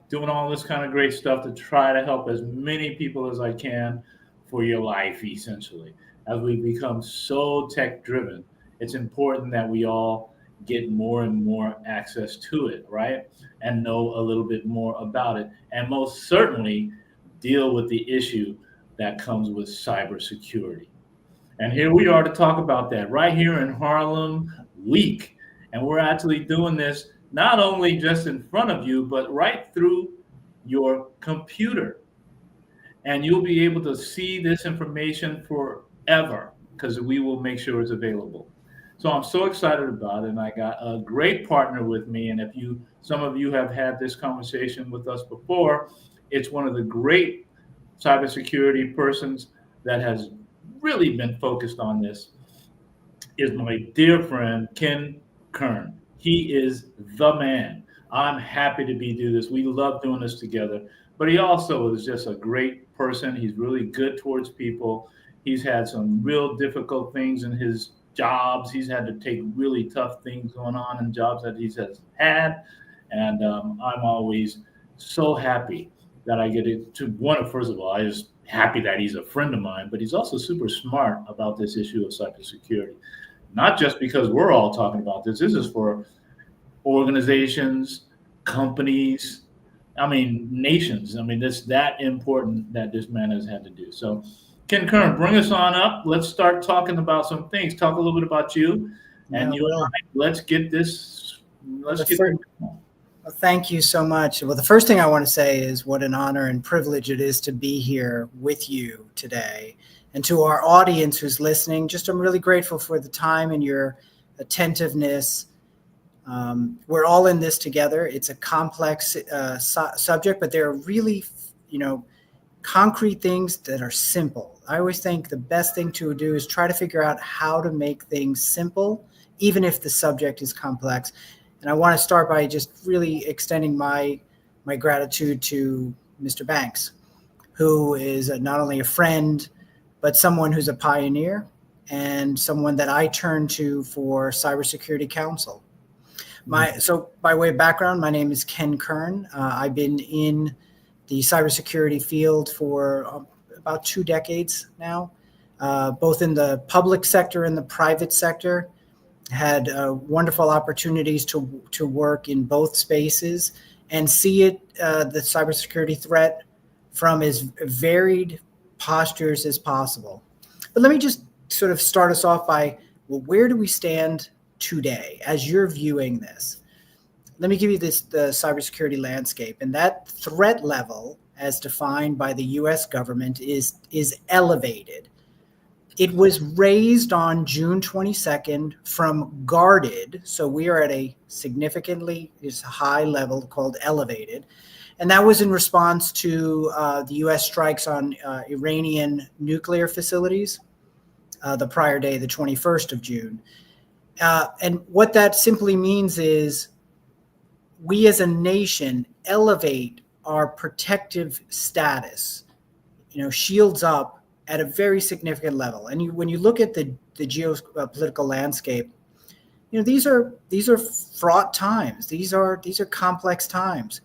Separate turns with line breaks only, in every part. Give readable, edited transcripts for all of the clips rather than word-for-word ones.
doing all this kind of great stuff to try to help as many people as I can for your life, essentially. As we become so tech driven, it's important that we all get more and more access to it, right? And know a little bit more about it. And most certainly deal with the issue that comes with cybersecurity. And here we are to talk about that right here in Harlem Week. And we're actually doing this not only just in front of you, but right through your computer. And you'll be able to see this information forever because we will make sure it's available. So I'm so excited about it. And I got a great partner with me. And if you, some of you have had this conversation with us before, it's one of the great cybersecurity persons that has really been focused on this is my dear friend Ken Kern. He is the man. I'm happy to be do this. We love doing this together. But he also is just a great person. He's really good towards people. He's had some real difficult things in his jobs. He's had to take really tough things going on in jobs that he's has had. And I'm always so happy that I get to one. First of all, I just happy that he's a friend of mine, but he's also super smart about this issue of cybersecurity. Not just because we're all talking about this. This is for organizations, companies, I mean, nations. I mean, it's that important that this man has had to do. So, Ken Kern, bring us on up. Let's start talking about some things. Talk a little bit about you and you and I. Let's get this. Let's get this.
Well, thank you so much. Well, the first thing I want to say is what an honor and privilege it is to be here with you today. And to our audience who's listening, just I'm really grateful for the time and your attentiveness. We're all in this together. It's a complex subject, but there are really, concrete things that are simple. I always think the best thing to do is try to figure out how to make things simple, even if the subject is complex. And I want to start by just really extending my gratitude to Mr. Banks, who is not only a friend, but someone who's a pioneer and someone that I turn to for cybersecurity counsel. So by way of background, my name is Ken Kern. I've been in the cybersecurity field for about 2 decades now, both in the public sector and the private sector. Had wonderful opportunities to work in both spaces and see it, the cybersecurity threat, from as varied postures as possible. But let me just sort of start us off by, well, where do we stand today as you're viewing this? Let me give you the cybersecurity landscape. And that threat level, as defined by the US government, is elevated. It was raised on June 22nd from guarded, so we are at a significantly high level called elevated, and that was in response to the U.S. strikes on Iranian nuclear facilities the prior day, the 21st of June. And what that simply means is we as a nation elevate our protective status, shields up at a very significant level. And when you look at the geopolitical landscape, these are fraught times. These are complex times.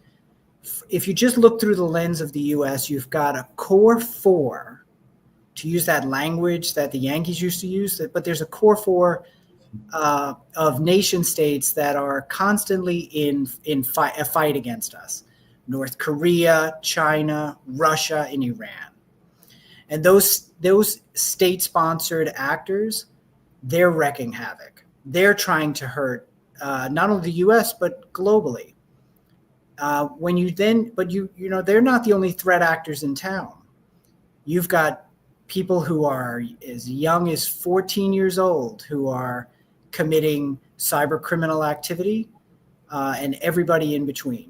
If you just look through the lens of the U.S., you've got a core four, to use that language that the Yankees used to use, but there's a core four of nation states that are constantly in a fight against us: North Korea, China, Russia, and Iran. And those state-sponsored actors, they're wreaking havoc. They're trying to hurt not only the U.S. but globally. They're not the only threat actors in town. You've got people who are as young as 14 years old who are committing cyber criminal activity, and everybody in between.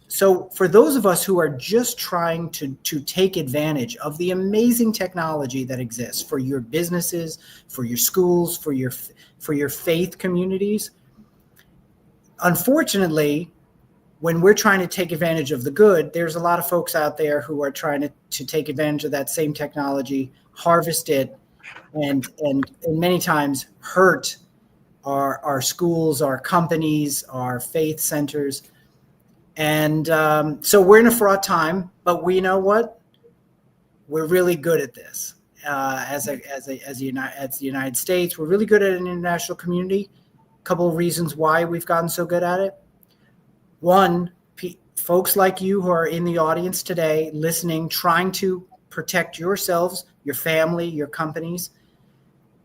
So for those of us who are just trying to take advantage of the amazing technology that exists for your businesses, for your schools, for your faith communities, unfortunately, when we're trying to take advantage of the good, there's a lot of folks out there who are trying to take advantage of that same technology, harvest it, and many times hurt our schools, our companies, our faith centers. And so we're in a fraught time, but we know what? We're really good at this. As the United States, we're really good at an international community. A couple of reasons why we've gotten so good at it. One, folks like you who are in the audience today, listening, trying to protect yourselves, your family, your companies.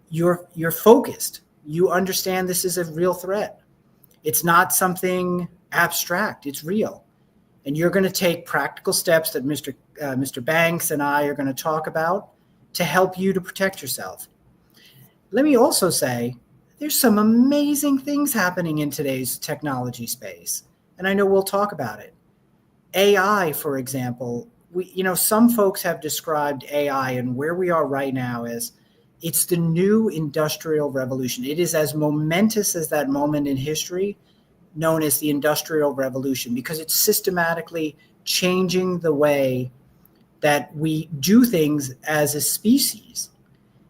You're focused. You understand this is a real threat. It's not something abstract. It's real. And you're going to take practical steps that Mr. Banks and I are going to talk about to help you to protect yourself. Let me also say, there's some amazing things happening in today's technology space. And I know we'll talk about it. AI, for example, some folks have described AI and where we are right now as it's the new industrial revolution. It is as momentous as that moment in history known as the Industrial Revolution, because it's systematically changing the way that we do things as a species,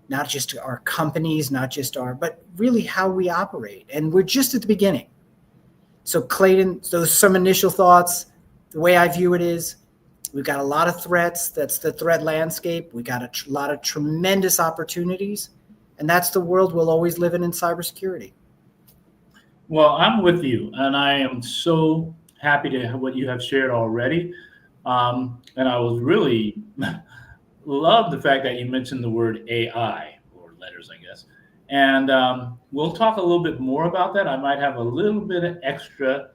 not just our companies, but really how we operate. And we're just at the beginning. So Clayton, those some initial thoughts. The way I view it is, we've got a lot of threats. That's the threat landscape. We got a lot of tremendous opportunities, and that's the world we'll always live in cybersecurity.
Well, I'm with you, and I am so happy to have what you have shared already. And I was really love the fact that you mentioned the word AI, or letters, I guess. And we'll talk a little bit more about that. I might have a little bit of extra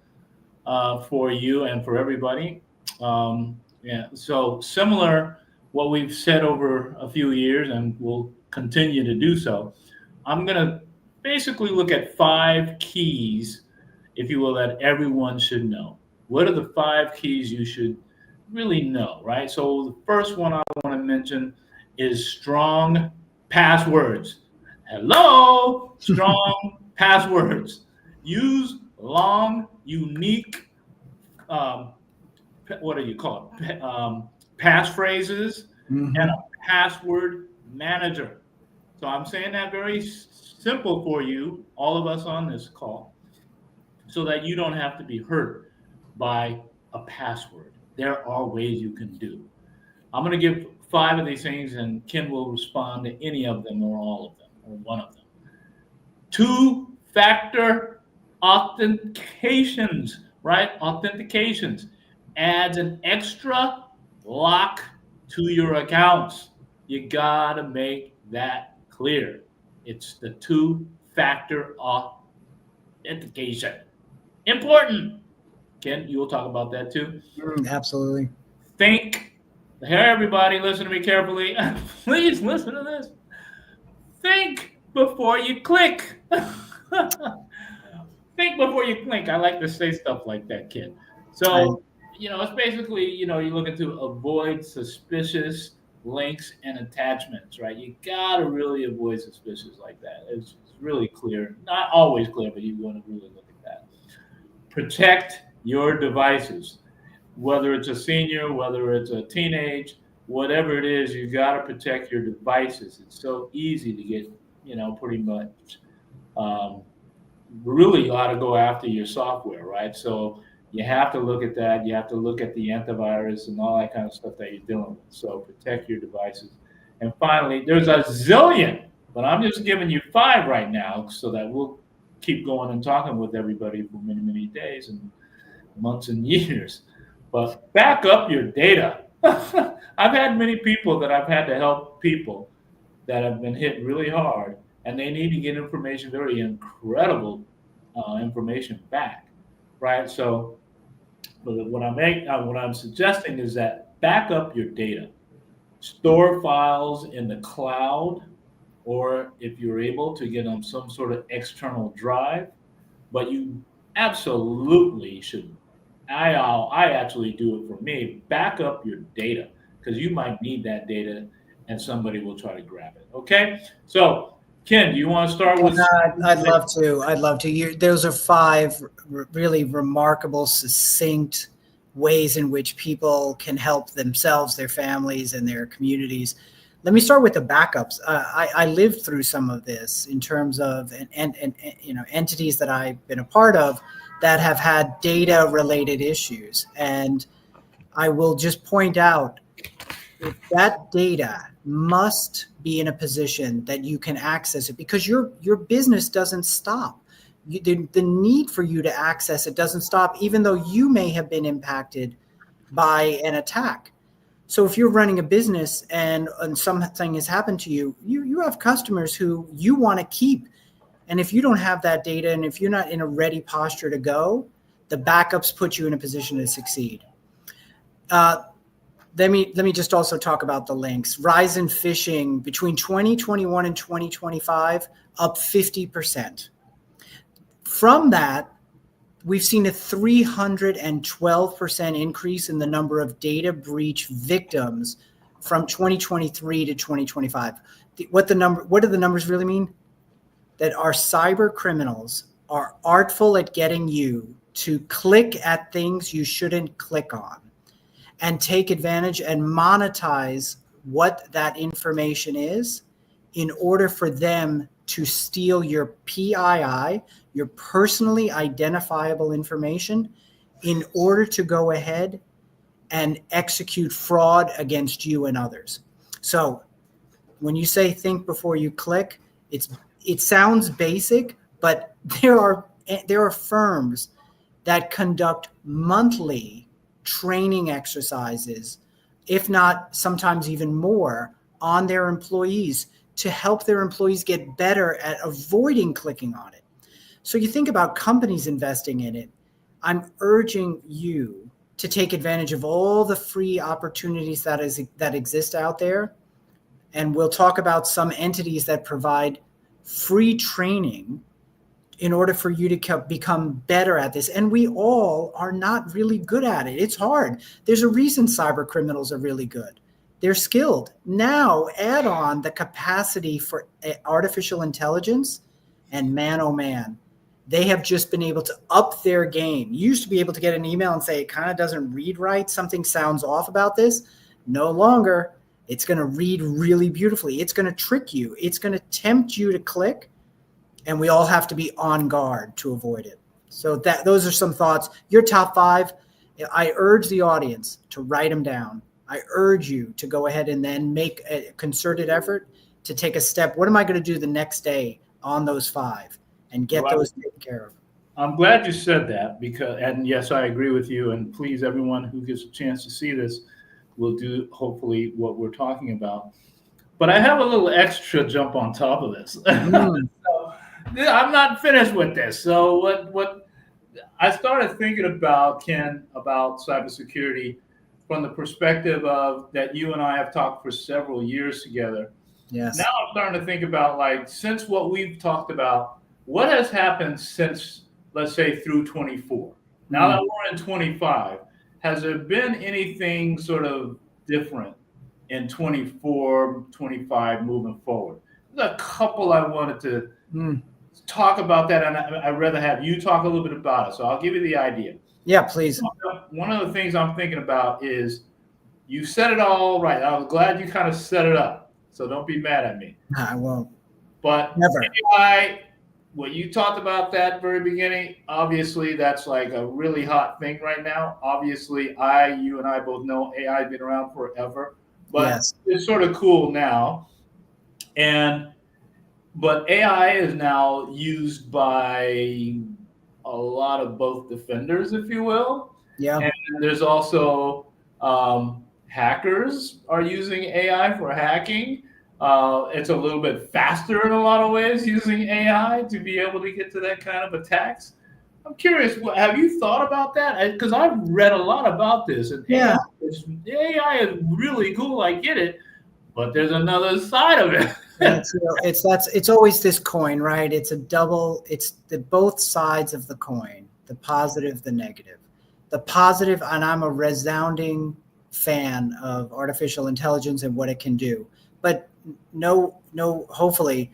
for you and for everybody. Yeah. So similar what we've said over a few years, and we'll continue to do so. I'm going to basically look at 5 keys, if you will, that everyone should know. What are the 5 keys you should really know, right? So the first one I want to mention is strong passwords. Hello, strong passwords. Use long, unique, what do you call it? Passphrases and a password manager. So I'm saying that very simple for you, all of us on this call, so that you don't have to be hurt by a password. There are ways you can do. I'm going to give 5 of these things, and Ken will respond to any of them or all of them or one of them. 2-factor authentications, right? Authentications adds an extra lock to your accounts. You got to make that clear. It's the 2-factor authentication. Important. Ken, you will talk about that too.
Absolutely.
Think. Here, everybody, listen to me carefully. Please listen to this. Think before you click. Think before you click. I like to say stuff like that, Ken. So, it's basically, you're looking to avoid suspicious links and attachments, right? You got to really avoid suspicious like that. It's really clear. Not always clear, but you want to really look at that. Protect your devices. Whether it's a senior, whether it's a teenage, whatever it is, you got to protect your devices. It's so easy to get, pretty much. Really, you ought to go after your software, right? So you have to look at that. You have to look at the antivirus and all that kind of stuff that you're dealing with. So protect your devices. And finally, there's a zillion, but I'm just giving you 5 right now so that we'll keep going and talking with everybody for many, many days and months and years. But back up your data. I've had many people that I've had to help people that have been hit really hard, and they need to get information, very incredible information back, right? So what I'm suggesting is that back up your data. Store files in the cloud, or if you're able to get on some sort of external drive, but you absolutely should. I actually do it for me. Back up your data, because you might need that data and somebody will try to grab it. Okay? So, Ken, do you want to start with?
I'd love to. Those are 5 really remarkable, succinct ways in which people can help themselves, their families, and their communities. Let me start with the backups. I lived through some of this in terms of entities that I've been a part of that have had data related issues. And I will just point out, if that data must be in a position that you can access it, because your business doesn't stop. The need for you to access it doesn't stop, even though you may have been impacted by an attack. So if you're running a business and something has happened to you, you have customers who you want to keep. And if you don't have that data, and if you're not in a ready posture to go, the backups put you in a position to succeed. Let me just also talk about the links. Rise in phishing between 2021 and 2025, up 50%. From that, we've seen a 312% increase in the number of data breach victims from 2023 to 2025. What do the numbers really mean? That our cyber criminals are artful at getting you to click at things you shouldn't click on, and take advantage and monetize what that information is in order for them to steal your PII, your personally identifiable information, in order to go ahead and execute fraud against you and others. So when you say think before you click, it sounds basic, but there are firms that conduct monthly training exercises, if not sometimes even more, on their employees to help their employees get better at avoiding clicking on it. So you think about companies investing in it. I'm urging you to take advantage of all the free opportunities that exist out there. And we'll talk about some entities that provide free training in order for you to become better at this. And we all are not really good at it. It's hard. There's a reason cyber criminals are really good. They're skilled. Now add on the capacity for artificial intelligence, and man, oh man, they have just been able to up their game. You used to be able to get an email and say, it kind of doesn't read right. Something sounds off about this. No longer. It's going to read really beautifully. It's going to trick you. It's going to tempt you to click. And we all have to be on guard to avoid it. So those are some thoughts. Your top 5, I urge the audience to write them down. I urge you to go ahead and then make a concerted effort to take a step. What am I going to do the next day on those 5 and get those taken care of?
I'm glad you said that, and yes, I agree with you. And please, everyone who gets a chance to see this will do hopefully what we're talking about. But I have a little extra jump on top of this. I'm not finished with this. So what I started thinking about, Ken, about cybersecurity from the perspective of that you and I have talked for several years together.
Yes.
Now I'm starting to think about, like, since what we've talked about, what has happened since, let's say, through 24. Now that we're in 25, has there been anything sort of different in 24, 25 moving forward? There's a couple I wanted to talk about that, and I'd rather have you talk a little bit about it. So I'll give you the idea.
Yeah, please.
One of the things I'm thinking about is you said it all right. I was glad you kind of set it up. So don't be mad at me.
I won't.
But
never.
AI, what you talked about that very beginning, obviously that's like a really hot thing right now. Obviously, you and I both know AI has been around forever, but it's sort of cool now. But AI is now used by a lot of both defenders, if you will.
Yeah.
And there's also hackers are using AI for hacking. It's a little bit faster in a lot of ways using AI to be able to get to that kind of attacks. I'm curious, have you thought about that? Because I've read a lot about this. And AI is really cool. I get it. But there's another side of it.
It's always this coin, right? It's the both sides of the coin, the positive, the negative. The positive, and I'm a resounding fan of artificial intelligence and what it can do. But no, hopefully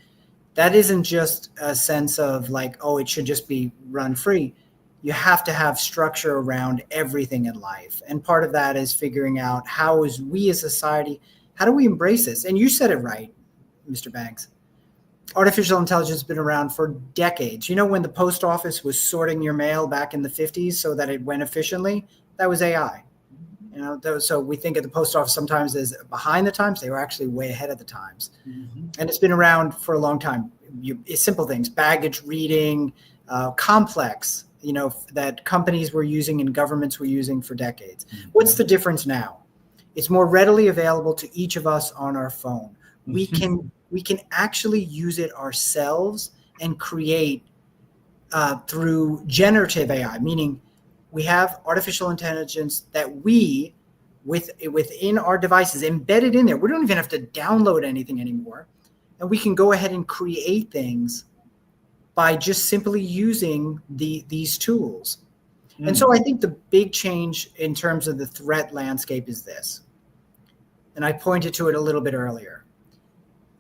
that isn't just a sense of like, oh, it should just be run free. You have to have structure around everything in life. And part of that is figuring out how is we as a society, how do we embrace this? And you said it right, Mr. Banks. artificial intelligence has been around for decades. You know, when the post office was sorting your mail back in the 50s so that it went efficiently, that was AI. You know, so we think of the post office sometimes as behind the times. They were actually way ahead of the times. Mm-hmm. And it's been around for a long time. Simple things, baggage reading, complex, you know, that companies were using and governments were using for decades. Mm-hmm. What's the difference now? It's more readily available to each of us on our phone. Mm-hmm. We can actually use it ourselves and create through generative AI, meaning we have artificial intelligence that we, within our devices, embedded in there. We don't even have to download anything anymore. And we can go ahead and create things by just simply using these tools. Mm. And so I think the big change in terms of the threat landscape is this. And I pointed to it a little bit earlier.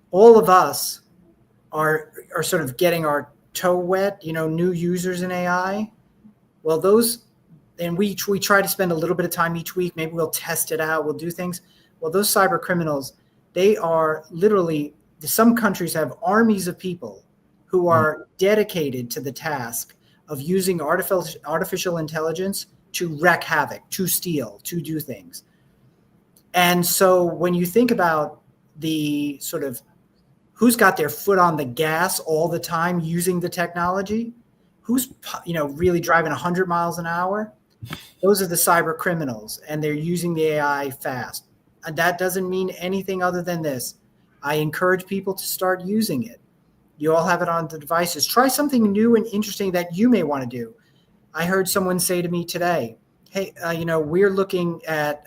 All of us are sort of getting our toe wet, you know, new users in AI. Well, those, and we try to spend a little bit of time each week. Maybe we'll test it out. We'll do things. Well, those cyber criminals, they are literally, some countries have armies of people who are dedicated to the task of using artificial intelligence to wreak havoc, to steal, to do things. And so when you think about the sort of who's got their foot on the gas all the time using the technology, who's, you know, really driving 100 miles an hour, those are the cyber criminals, and they're using the AI fast. And that doesn't mean anything other than this. I encourage people to start using it. You all have it on the devices. Try something new and interesting that you may want to do. I heard someone say to me today, hey, you know, we're looking at,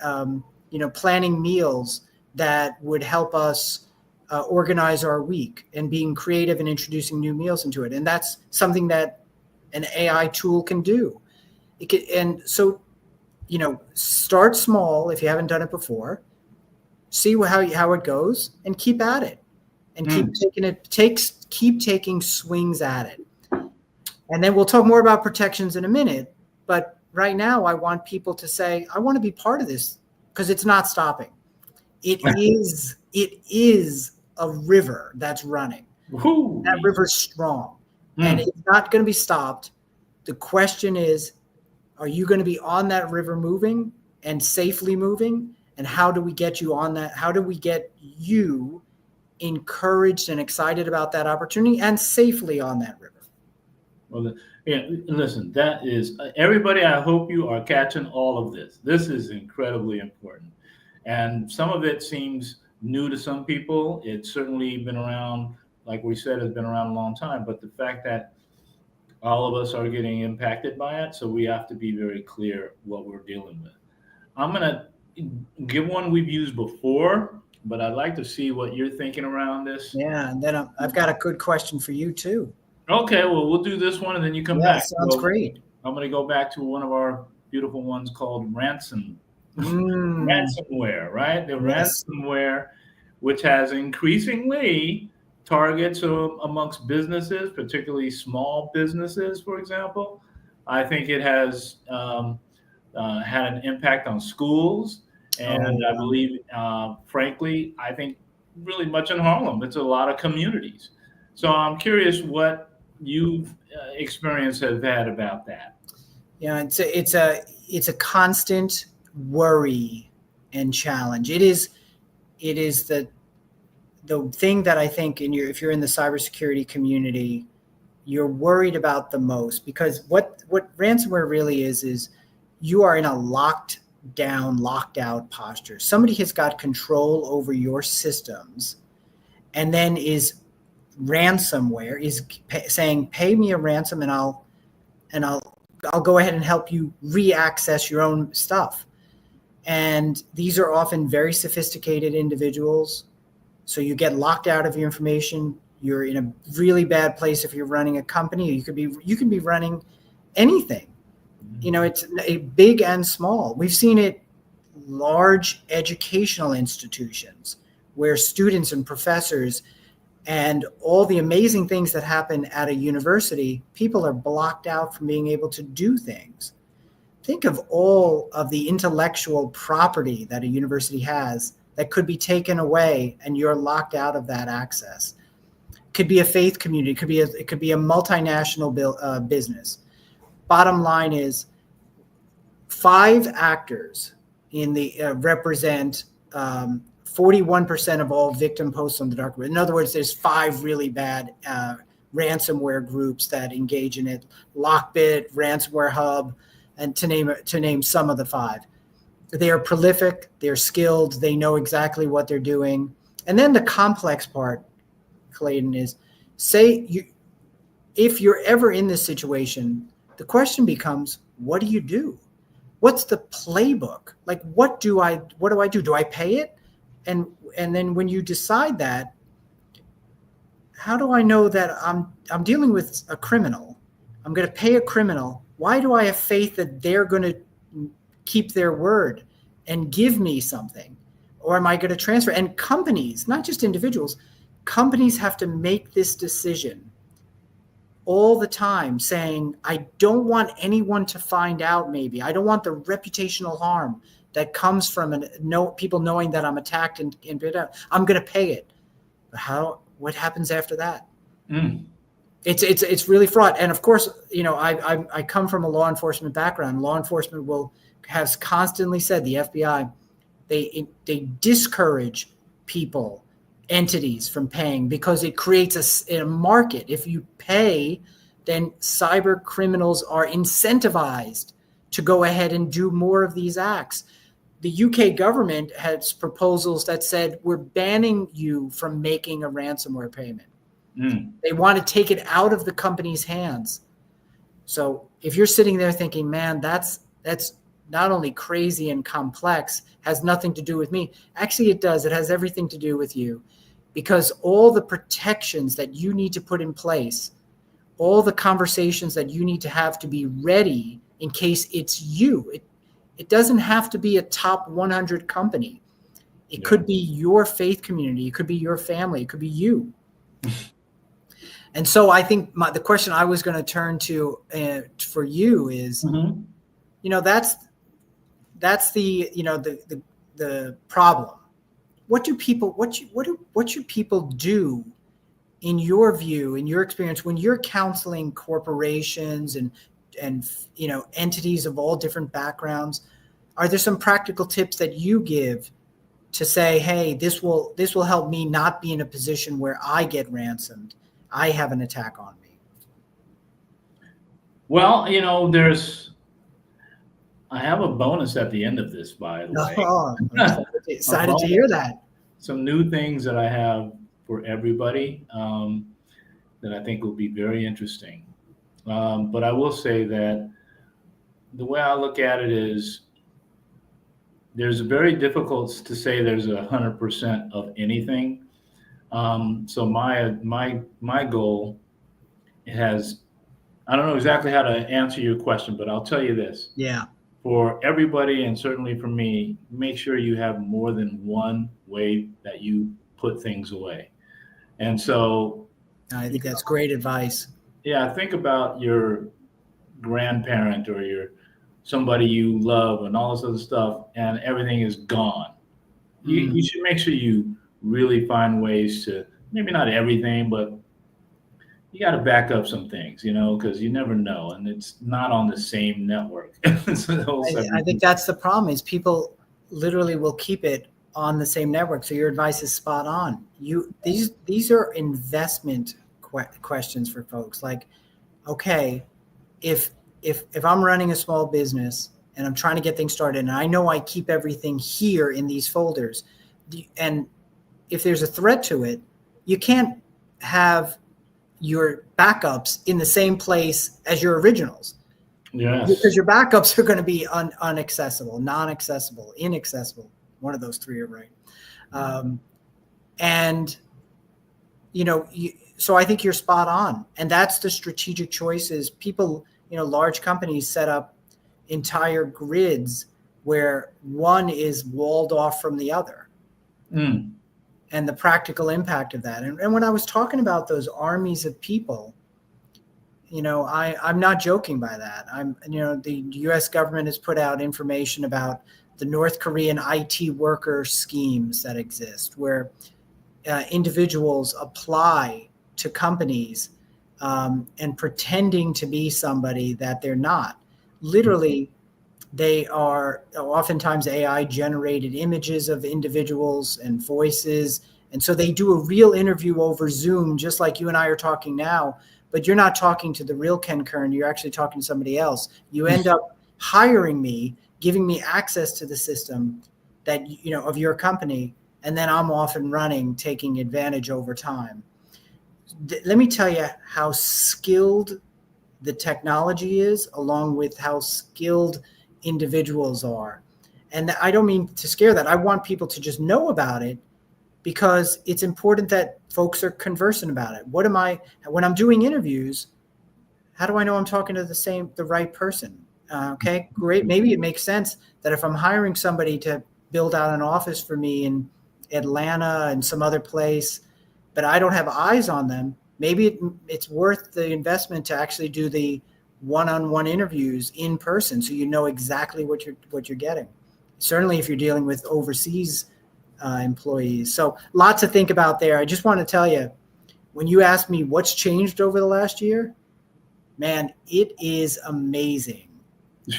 you know, planning meals that would help us organize our week, and being creative and introducing new meals into it. And that's something that an AI tool can do. It can, and so, you know, start small if you haven't done it before, see how it goes, and keep at it, and keep taking swings at it. And then we'll talk more about protections in a minute. But right now, I want people to say, I want to be part of this, because it's not stopping. It is a river that's running. Ooh. That river's strong, and it's not going to be stopped. The question is, are you going to be on that river moving and safely moving? And how do we get you on that? How do we get you encouraged and excited about that opportunity and safely on that river?
Well, yeah, listen, that is, everybody, I hope you are catching all of this. This is incredibly important. And some of it seems new to some people. It's certainly been around, like we said, it's been around a long time. But the fact that all of us are getting impacted by it, so we have to be very clear what we're dealing with. I'm going to give one we've used before, but I'd like to see what you're thinking around this.
Yeah, and then I've got a good question for you too.
Okay, well, we'll do this one, and then you come back.
Sounds great.
I'm going to go back to one of our beautiful ones called ransomware, right? The ransomware, which has increasingly targets amongst businesses, particularly small businesses, for example. I think it has had an impact on schools. And I believe, frankly, I think really much in Harlem. It's a lot of communities. So I'm curious what you've experienced have had about that.
Yeah, it's a constant worry and challenge. It is the thing that I think if you're in the cybersecurity community, you're worried about the most, because what ransomware really is you are in a locked out posture. Somebody has got control over your systems, and then ransomware is saying, pay me a ransom and I'll go ahead and help you re-access your own stuff. And these are often very sophisticated individuals. So you get locked out of your information. You're in a really bad place if you're running a company. You can be running anything. You know, it's a big and small. We've seen it large educational institutions where students and professors and all the amazing things that happen at a university, people are blocked out from being able to do things. Think of all of the intellectual property that a university has that could be taken away, and you're locked out of that access. could be a faith community, it could be a multinational business. Bottom line is 5 actors in the represent 41% of all victim posts on the dark web. In other words, there's 5 really bad ransomware groups that engage in it: Lockbit, Ransomware Hub, and to name some of the 5. They are prolific, they're skilled, they know exactly what they're doing. And then the complex part, Clayton, is if you're ever in this situation, the question becomes, what do you do? What's the playbook? Like, what do I do? Do I pay it? And then when you decide that, how do I know that I'm dealing with a criminal? I'm going to pay a criminal. Why do I have faith that they're going to keep their word and give me something? Or am I going to transfer? And companies, not just individuals, companies have to make this decision all the time, saying, I don't want anyone to find out. Maybe I don't want the reputational harm that comes from people knowing that I'm attacked and I'm going to pay it. But what happens after that? It's really fraught. And of course, I come from a law enforcement background. Law enforcement has constantly said, the FBI, they discourage people, entities, from paying, because it creates a market. If you pay, then cyber criminals are incentivized to go ahead and do more of these acts. The UK government has proposals that said, we're banning you from making a ransomware payment. They want to take it out of the company's hands. So if you're sitting there thinking, man, that's not only crazy and complex, has nothing to do with me. Actually, it does. It has everything to do with you, because all the protections that you need to put in place, all the conversations that you need to have to be ready in case it's you. It doesn't have to be a top 100 company. It could be your faith community. It could be your family. It could be you. And so I think the question I was going to turn to for you is, that's the problem. What should people do, in your view, in your experience, when you're counseling corporations and entities of all different backgrounds? Are there some practical tips that you give to say, hey, this will help me not be in a position where I get ransomed, I have an attack on me?
Well, I have a bonus at the end of this, by the way.
Oh, I'm excited to hear that.
Some new things that I have for everybody that I think will be very interesting. But I will say that the way I look at it is, there's very difficult to say there's 100% of anything. So my goal has, I don't know exactly how to answer your question, but I'll tell you this.
Yeah.
For everybody, and certainly for me, make sure you have more than one way that you put things away. And so
I think that's great advice.
Yeah, think about your grandparent or somebody you love and all this other stuff, and everything is gone. You should make sure you really find ways to, maybe not everything, but you got to back up some things, because you never know, and it's not on the same network.
I think that's the problem, is people literally will keep it on the same network. So your advice is spot on. These are investment questions for folks. Like, okay, if I'm running a small business and I'm trying to get things started, and I know I keep everything here in these folders, and if there's a threat to it, you can't have your backups in the same place as your originals.
Yes.
Because your backups are going to be unaccessible, non-accessible, inaccessible. One of those 3 are right. So I think you're spot on. And that's the strategic choices. People, large companies set up entire grids where one is walled off from the other. And the practical impact of that. And when I was talking about those armies of people, I'm not joking by that. The U.S. government has put out information about the North Korean IT worker schemes that exist, where individuals apply to companies and pretending to be somebody that they're not. Literally, they are oftentimes AI generated images of individuals and voices. And so they do a real interview over Zoom, just like you and I are talking now, but you're not talking to the real Ken Kern. You're actually talking to somebody else. You end up hiring me, giving me access to the system that, of your company. And then I'm off and running, taking advantage over time. Let me tell you how skilled the technology is, along with how skilled individuals are. And I don't mean to scare that. I want people to just know about it, because it's important that folks are conversant about it. When I'm doing interviews, how do I know I'm talking to the right person? Okay, great. Maybe it makes sense that if I'm hiring somebody to build out an office for me in Atlanta and some other place, but I don't have eyes on them, maybe it's worth the investment to actually do the one-on-one interviews in person, so you know exactly what you're getting. Certainly if you're dealing with overseas employees. So lots to think about there. I just want to tell you, when you ask me what's changed over the last year, man, it is amazing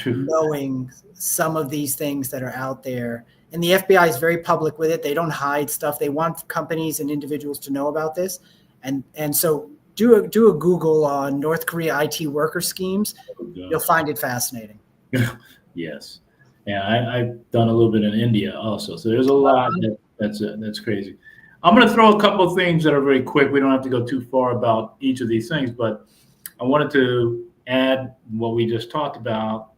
knowing some of these things that are out there. And the FBI is very public with it. They don't hide stuff. They want companies and individuals to know about this. And so do a Google on North Korea IT worker schemes. You'll find it fascinating.
Yes. Yeah, I've done a little bit in India also. So there's a lot that's crazy. I'm going to throw a couple of things that are very quick. We don't have to go too far about each of these things, but I wanted to add what we just talked about,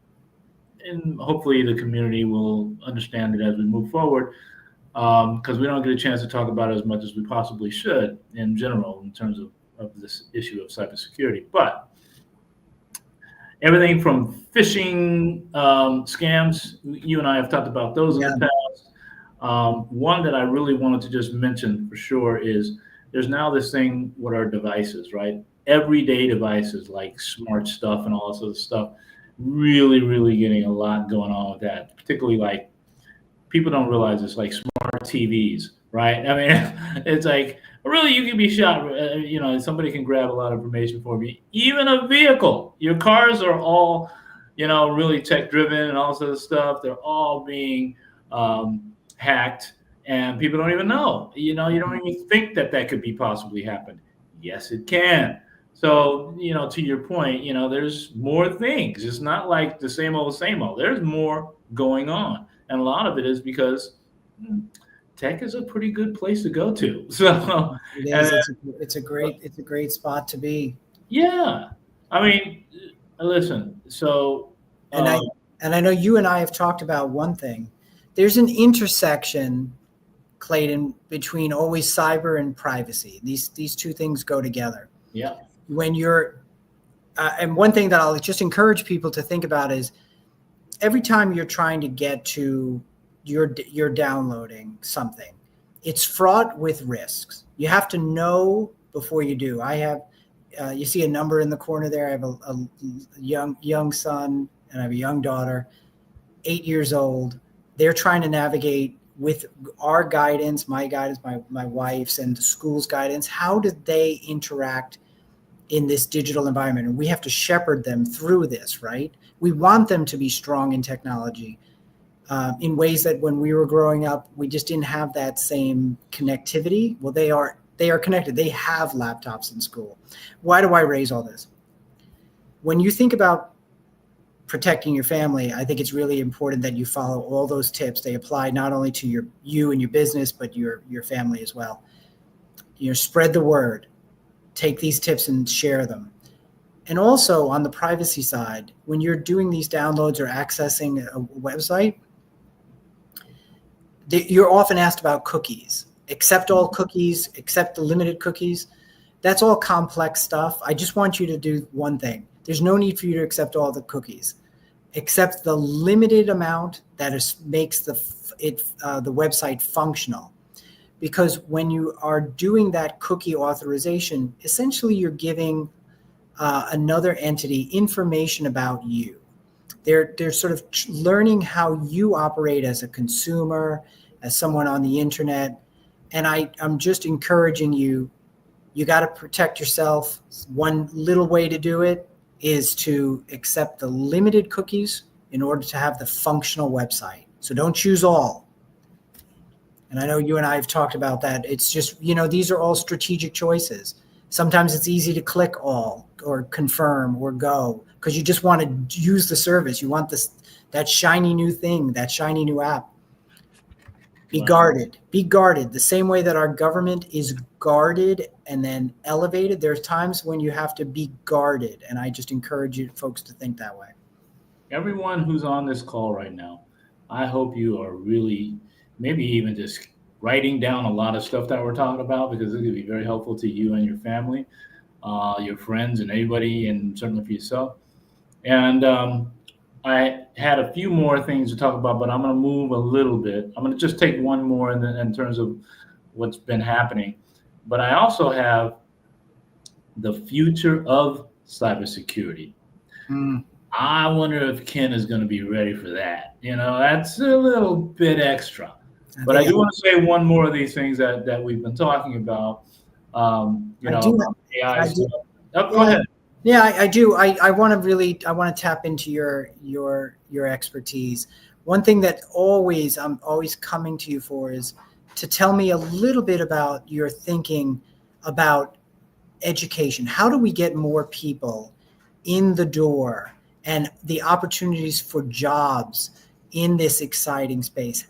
and hopefully the community will understand it as we move forward, because we don't get a chance to talk about it as much as we possibly should in general in terms of this issue of cybersecurity. But everything from phishing scams, you and I have talked about those in the past. One that I really wanted to just mention for sure is there's now this thing with our devices, right? Everyday devices like smart stuff and all this other stuff, really, really getting a lot going on with that. Particularly, like, people don't realize it's like smart TVs, right? I mean, it's like, really, you can be shot. Somebody can grab a lot of information for you. Even a vehicle, your cars are all, really tech driven and all sorts of stuff. They're all being hacked, and people don't even know. You don't even think that could be possibly happen. Yes, it can. So, to your point, there's more things. It's not like the same old, same old. There's more going on. And a lot of it is because tech is a pretty good place to go to. So
it is. It's a great spot to be.
Yeah. I mean, listen, so
and I know you and I have talked about one thing. There's an intersection, Clayton, between always cyber and privacy. These two things go together.
Yeah.
When you're and one thing that I'll just encourage people to think about is every time you're trying to get to you're downloading something, it's fraught with risks. You have to know before you do. I have you see a number in the corner there. I have a young son and I have a young daughter, 8 years old. They're trying to navigate with our guidance, my guidance, my wife's and the school's guidance. How did they interact in this digital environment? And we have to shepherd them through this, right? We want them to be strong in technology in ways that when we were growing up, we just didn't have that same connectivity. Well, they are connected. They have laptops in school. Why do I raise all this? When you think about protecting your family, I think it's really important that you follow all those tips. They apply not only to you and your business, but your family as well. Spread the word. Take these tips and share them. And also on the privacy side, when you're doing these downloads or accessing a website, you're often asked about cookies. Accept all cookies, accept the limited cookies. That's all complex stuff. I just want you to do one thing. There's no need for you to accept all the cookies. Accept the limited amount that makes the website functional. Because when you are doing that cookie authorization, essentially you're giving another entity information about you. They're sort of learning how you operate as a consumer, as someone on the internet. And I'm just encouraging you, You got to protect yourself. One little way to do it is to accept the limited cookies in order to have the functional website. So don't choose all. And I know you and I have talked about that. It's just, these are all strategic choices. Sometimes it's easy to click all or confirm or go because you just want to use the service. You want that shiny new thing, that shiny new app. Be guarded. Be guarded. The same way that our government is guarded and then elevated, there's times when you have to be guarded. And I just encourage you folks to think that way.
Everyone who's on this call right now, I hope you are really maybe even just writing down a lot of stuff that we're talking about, because it's going to be very helpful to you and your family, your friends, and everybody, and certainly for yourself. And I had a few more things to talk about, but I'm going to move a little bit. I'm going to just take one more in terms of what's been happening. But I also have the future of cybersecurity. I wonder if Ken is going to be ready for that. That's a little bit extra. But I do want to say one more of these things that we've been talking about. AI stuff. Oh, go ahead.
Yeah, I do. I want to tap into your expertise. One thing that I'm always coming to you for is to tell me a little bit about your thinking about education. How do we get more people in the door and the opportunities for jobs in this exciting space?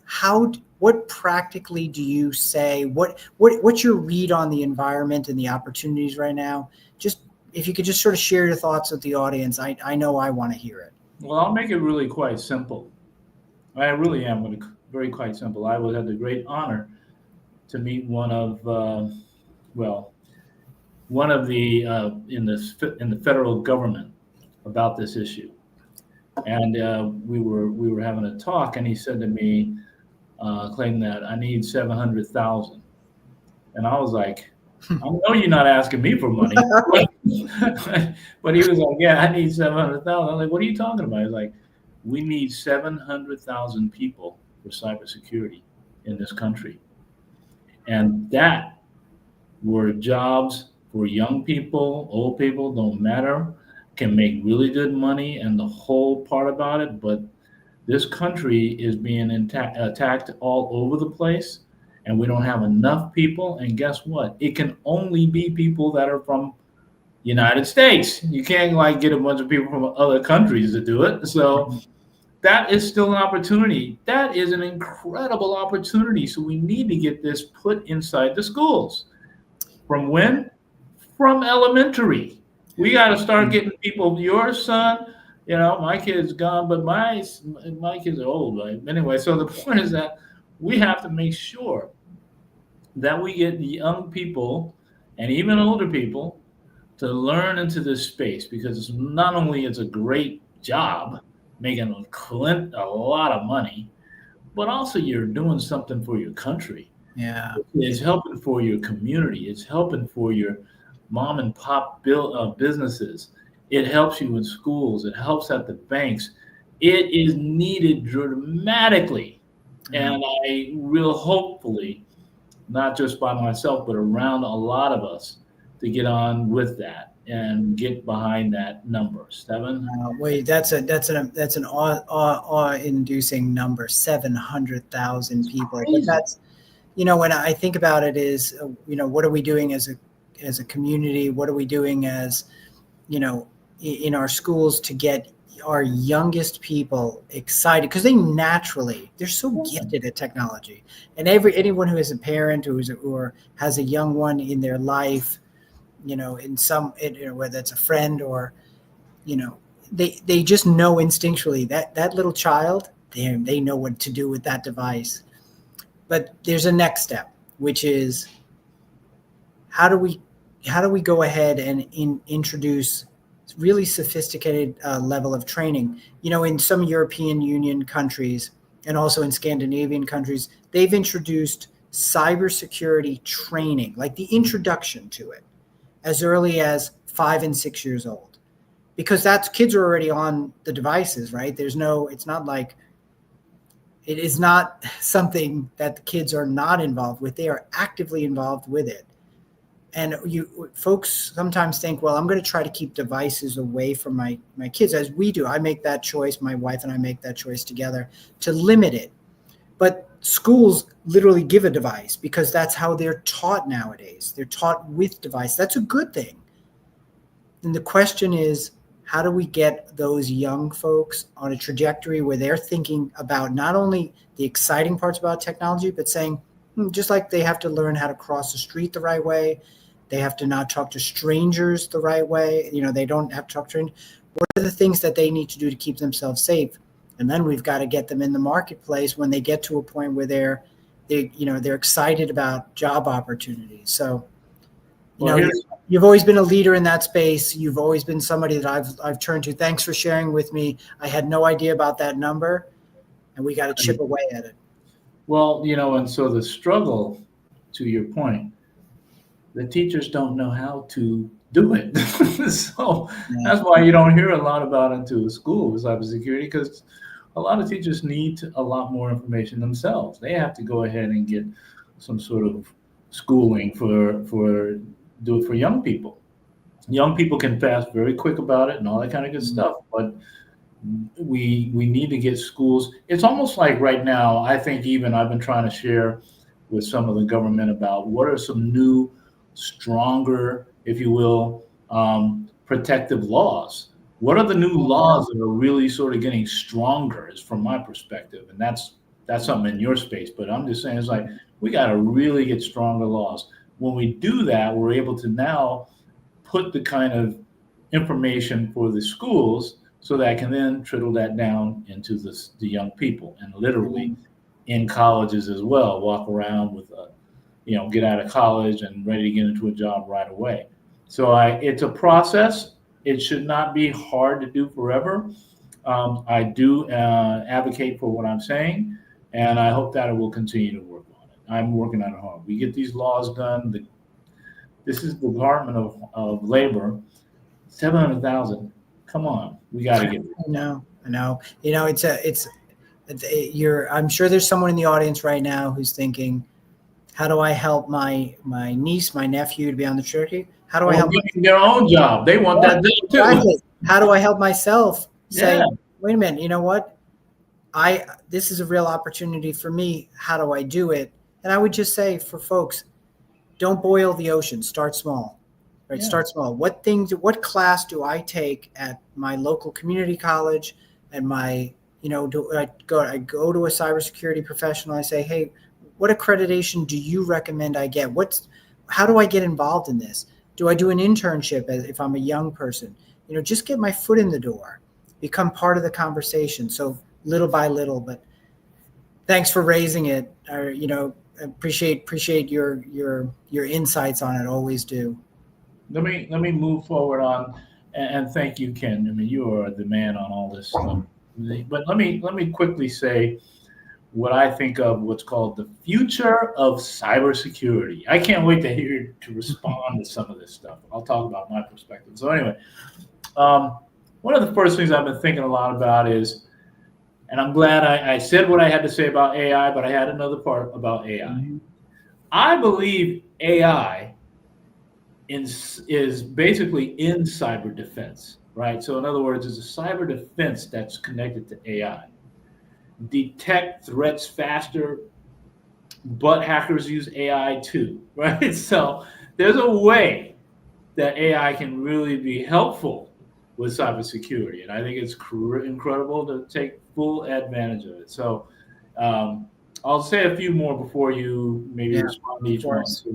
What practically do you say? What's your read on the environment and the opportunities right now? Just if you could just sort of share your thoughts with the audience, I know I want to hear it.
Well, I'll make it really quite simple. I really am going to very quite simple. I had the great honor to meet one of the in the federal government about this issue, and we were having a talk, and he said to me, claiming that I need 700,000, and I was like, I know you're not asking me for money, but he was like, yeah, I need 700,000. I was like, what are you talking about? He's like, we need 700,000 people for cybersecurity in this country, and that were jobs for young people, old people, don't matter, can make really good money, and the whole part about it. But this country is being attacked all over the place, and we don't have enough people. And guess what? It can only be people that are from United States. You can't get a bunch of people from other countries to do it. So that is still an opportunity. That is an incredible opportunity. So we need to get this put inside the schools. From when? From elementary. We got to start getting people. Your son, my kid's gone, but my kids are old. Right? Anyway, so the point is that we have to make sure that we get the young people and even older people to learn into this space, because it's not only it's a great job, making a lot of money, but also you're doing something for your country.
Yeah,
it's helping for your community. It's helping for your mom and pop businesses. It helps you in schools. It helps at the banks. It is needed dramatically. And I will hopefully, not just by myself, but around a lot of us, to get on with that and get behind that number. 7.
Wait, that's an awe-inducing number. 700,000 people. But that's, when I think about it, is what are we doing as a community? What are we doing as in our schools to get our youngest people excited, because they're so gifted at technology. And anyone who is a parent or has a young one in their life, whether it's a friend or, they just know instinctually that little child, they know what to do with that device. But there's a next step, which is how do we go ahead and introduce really sophisticated level of training? In some European Union countries and also in Scandinavian countries, they've introduced cybersecurity training, like the introduction to it, as early as 5 and 6 years old, because kids are already on the devices, right? It is not something that the kids are not involved with. They are actively involved with it. And you folks sometimes think, well, I'm going to try to keep devices away from my kids, as we do. I make that choice. My wife and I make that choice together to limit it. But schools literally give a device because that's how they're taught nowadays. They're taught with device. That's a good thing. And the question is, how do we get those young folks on a trajectory where they're thinking about not only the exciting parts about technology, but saying, just like they have to learn how to cross the street the right way, they have to not talk to strangers the right way. They don't have to talk to strangers. What are the things that they need to do to keep themselves safe? And then we've got to get them in the marketplace when they get to a point where they're excited about job opportunities. So, you've always been a leader in that space. You've always been somebody that I've turned to. Thanks for sharing with me. I had no idea about that number, and we got to chip away at it.
Well, and so the struggle, to your point, the teachers don't know how to do it. So that's why you don't hear a lot about it to school with cybersecurity, because a lot of teachers need a lot more information themselves. They have to go ahead and get some sort of schooling for young people. Young people can fast very quick about it and all that kind of good stuff, but we need to get schools. It's almost like right now, I think even I've been trying to share with some of the government about what are some new, stronger, if you will, protective laws. What are the new laws that are really sort of getting stronger, is from my perspective, and that's something in your space. But I'm just saying, it's like we got to really get stronger laws. When we do that, we're able to now put the kind of information for the schools so that I can then trickle that down into the young people, and literally in colleges as well, walk around with get out of college and ready to get into a job right away. So it's a process. It should not be hard to do forever. I do advocate for what I'm saying, and I hope that it will continue to work on it. I'm working on it hard. We get these laws done. This is the Department of Labor, 700,000. Come on, we got to get it.
I know. I'm sure there's someone in the audience right now who's thinking, how do I help my niece, my nephew to be on the trajectory? How do I help
their own job? They want that job too.
Exactly. How do I help myself say, wait a minute, you know what? This is a real opportunity for me. How do I do it? And I would just say for folks, don't boil the ocean. Start small, right? Yeah. Start small. What class do I take at my local community college? And do I go to a cybersecurity professional? I say, hey, what accreditation do you recommend I get? How do I get involved in this? Do I do an internship if I'm a young person? Just get my foot in the door, become part of the conversation. So little by little, but thanks for raising it. Appreciate your insights on it. Always do.
Let me move forward on, and thank you, Ken. I mean, you are the man on all this stuff. But let me quickly say what I think of what's called the future of cybersecurity. I can't wait to hear to respond to some of this stuff. I'll talk about my perspective. So anyway, one of the first things I've been thinking a lot about is, and I'm glad I said what I had to say about AI, but I had another part about AI. Mm-hmm. I believe AI is basically in cyber defense, right? So in other words, it's a cyber defense that's connected to AI. Detect threats faster, but hackers use AI too, right? So there's a way that AI can really be helpful with cybersecurity, and I think it's incredible to take full advantage of it. So I'll say a few more before you maybe respond to each one. So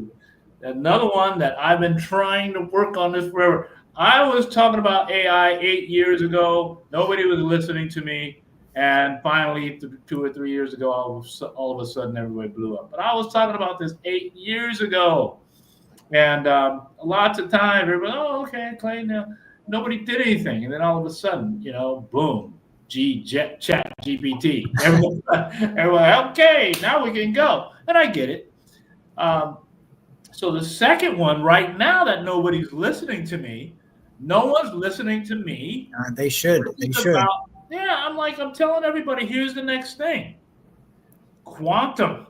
another one that I've been trying to work on this forever. I was talking about AI 8 years ago. Nobody was listening to me. And finally, 2 or 3 years ago, all of a sudden, everybody blew up. But I was talking about this 8 years ago. And lots of time, everybody, okay, Clay, now nobody did anything. And then all of a sudden, boom, chat GPT. Everyone, okay, now we can go. And I get it. So the second one right now that nobody's listening to me, no one's listeing to me.
They should.
I'm telling everybody, here's the next thing. Quantum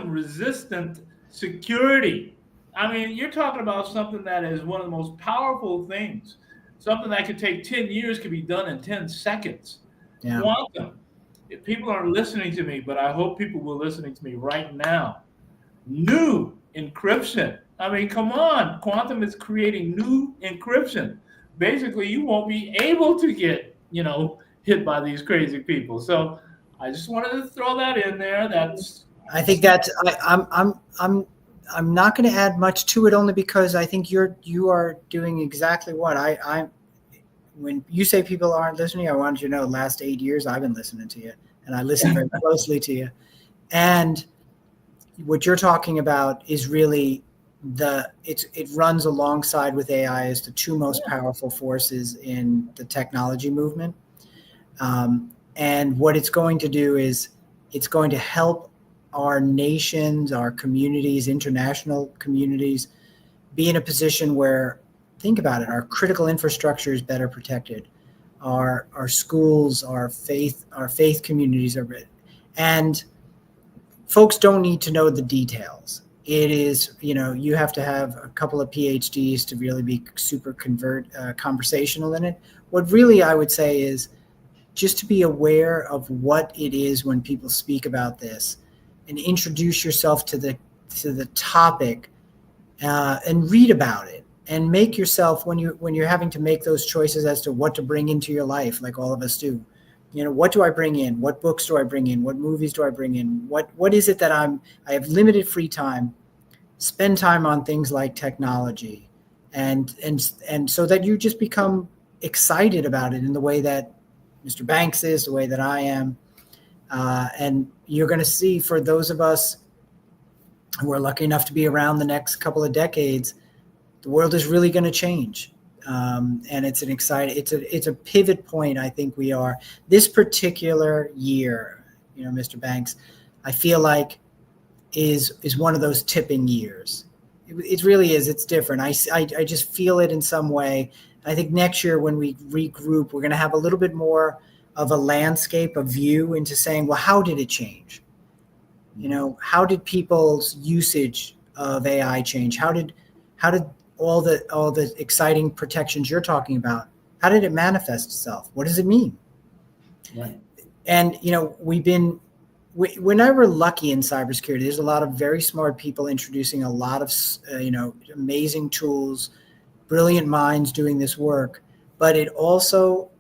resistant security. I mean, you're talking about something that is one of the most powerful things. Something that could take 10 years could be done in 10 seconds.
Yeah.
Quantum. If people aren't listening to me, but I hope people will listening to me right now. New encryption. I mean, come on. Quantum is creating new encryption. Basically, you won't be able to get, hit by these crazy people. So I just wanted to throw that in there. That's
I think that's I'm not going to add much to it, only because I think you are doing exactly what I when you say people aren't listening, I wanted you to know the last 8 years I've been listening to you, and I listen very closely to you. And what you're talking about is really it runs alongside with AI as the two most powerful forces in the technology movement. And what it's going to do is it's going to help our nations, our communities, international communities, be in a position where, think about it, our critical infrastructure is better protected. Our schools, our faith communities are, and folks don't need to know the details. It is, you have to have a couple of PhDs to really be super conversational in it. What really I would say is just to be aware of what it is when people speak about this, and introduce yourself to the topic, and read about it, and make yourself, when you're having to make those choices as to what to bring into your life, like all of us do. What do I bring in? What books do I bring in? What movies do I bring in? What is it that I have limited free time? Spend time on things like technology, and so that you just become excited about it in the way that Mr. Banks is, the way that I am. And you're going to see, for those of us who are lucky enough to be around the next couple of decades, the world is really going to change. And it's it's a pivot point. I think we are this particular year, Mr. Banks, I feel like is one of those tipping years. It really is. It's different. I just feel it in some way. I think next year when we regroup, we're going to have a little bit more of a landscape, a view into saying, well, how did it change? How did people's usage of AI change? How did all the exciting protections you're talking about, how did it manifest itself? What does it mean?
right.
And we're never lucky in cybersecurity. There's a lot of very smart people introducing a lot of amazing tools, brilliant minds doing this work, but it also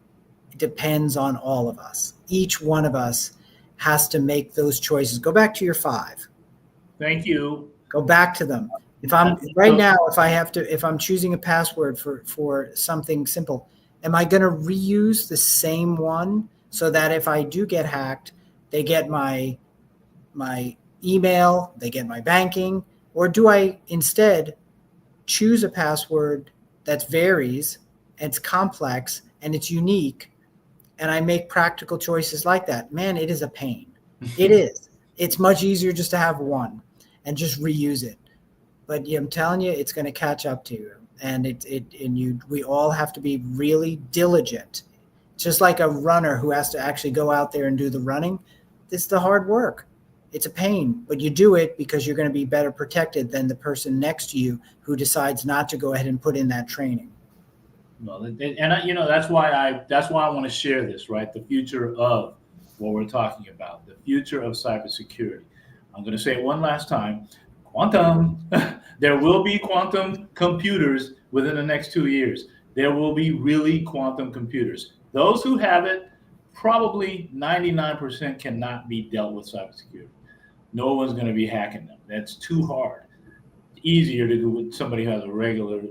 depends on all of us. Each one of us has to make those choices. Go back to your 5.
Thank you.
Go back to them. If I'm right now, if I'm choosing a password for something simple, am I going to reuse the same one so that if I do get hacked, they get my email, they get my banking, or do I instead choose a password that varies, and it's complex and it's unique, and I make practical choices like that? Man, it is a pain. It is. It's much easier just to have one and just reuse it. But I'm telling you, it's going to catch up to you, and we all have to be really diligent. Just like a runner who has to actually go out there and do the running. It's the hard work. It's a pain, but you do it because you're going to be better protected than the person next to you who decides not to go ahead and put in that training.
Well, that's why I want to share this, right? The future of what we're talking about, the future of cybersecurity. I'm going to say it one last time. Quantum. There will be quantum computers within the next 2 years. There will be really quantum computers. Those who have it, probably 99% cannot be dealt with cybersecurity. No one's going to be hacking them. That's too hard. Easier to do with somebody who has a regular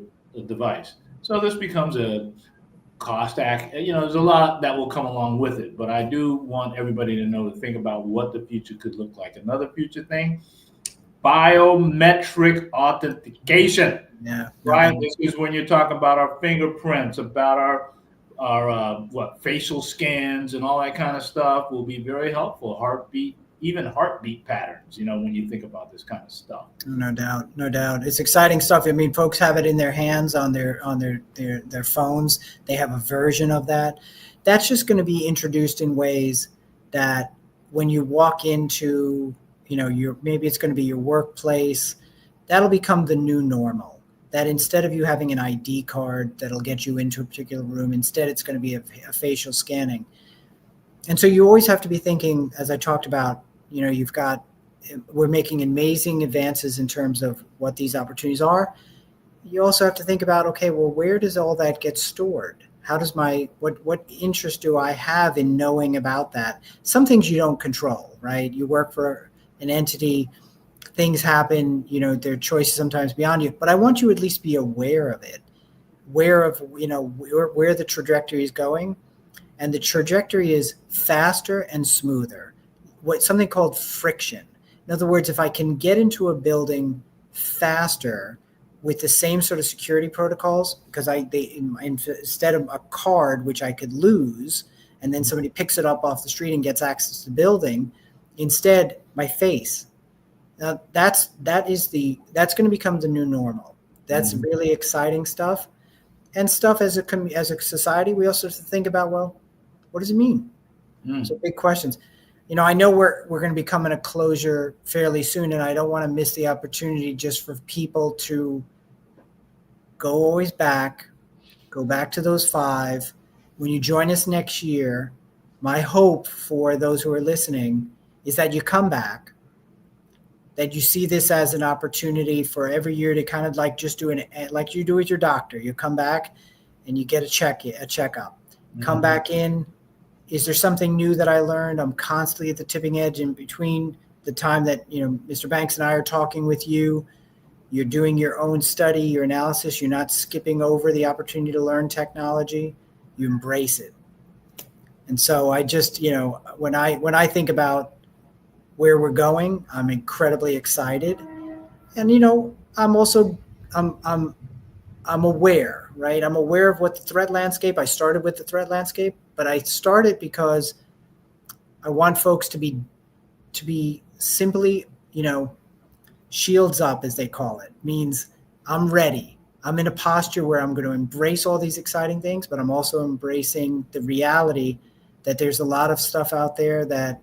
device. So this becomes a cost act. There's a lot that will come along with it, but I do want everybody to know, to think about what the future could look like. Another future thing: biometric authentication.
Yeah.
Right. This is when you're talking about our fingerprints, about our facial scans and all that kind of stuff will be very helpful. Even heartbeat patterns. When you think about this kind of stuff.
No doubt, no doubt. It's exciting stuff. I mean, folks have it in their hands, on their phones. They have a version of that. That's just going to be introduced in ways that when you walk into, maybe it's going to be your workplace, that'll become the new normal. That instead of you having an ID card that'll get you into a particular room, instead it's going to be a facial scanning. And so you always have to be thinking, as I talked about, we're making amazing advances in terms of what these opportunities are. You also have to think about, okay, well, where does all that get stored? How does what interest do I have in knowing about that? Some things you don't control, right? You work for an entity, things happen, there are choices sometimes beyond you, but I want you at least be aware of it, aware of, where the trajectory is going. And the trajectory is faster and smoother. Something called friction. In other words, if I can get into a building faster with the same sort of security protocols, because instead of a card which I could lose, and then somebody picks it up off the street and gets access to the building, instead my face. Now that's going to become the new normal. That's really exciting stuff, and stuff as a society we also have to think about. Well, what does it mean? So big questions. I know we're going to be coming to closure fairly soon, and I don't want to miss the opportunity just for people to go back to those 5. When you join us next year, my hope for those who are listening is that you come back, that you see this as an opportunity for every year to kind of like just do like you do with your doctor. You come back and you get a checkup. Come back in. Is there something new that I learned? I'm constantly at the tipping edge in between the time that, Mr. Banks and I are talking with you. You're doing your own study, your analysis. You're not skipping over the opportunity to learn technology. You embrace it. And so I just, when I think about where we're going, I'm incredibly excited. And, I'm also, I'm aware, right? I'm aware of what the threat landscape. I started with the threat landscape, but I started because I want folks to be simply, shields up, as they call it. Means I'm ready. I'm in a posture where I'm going to embrace all these exciting things, but I'm also embracing the reality that there's a lot of stuff out there that,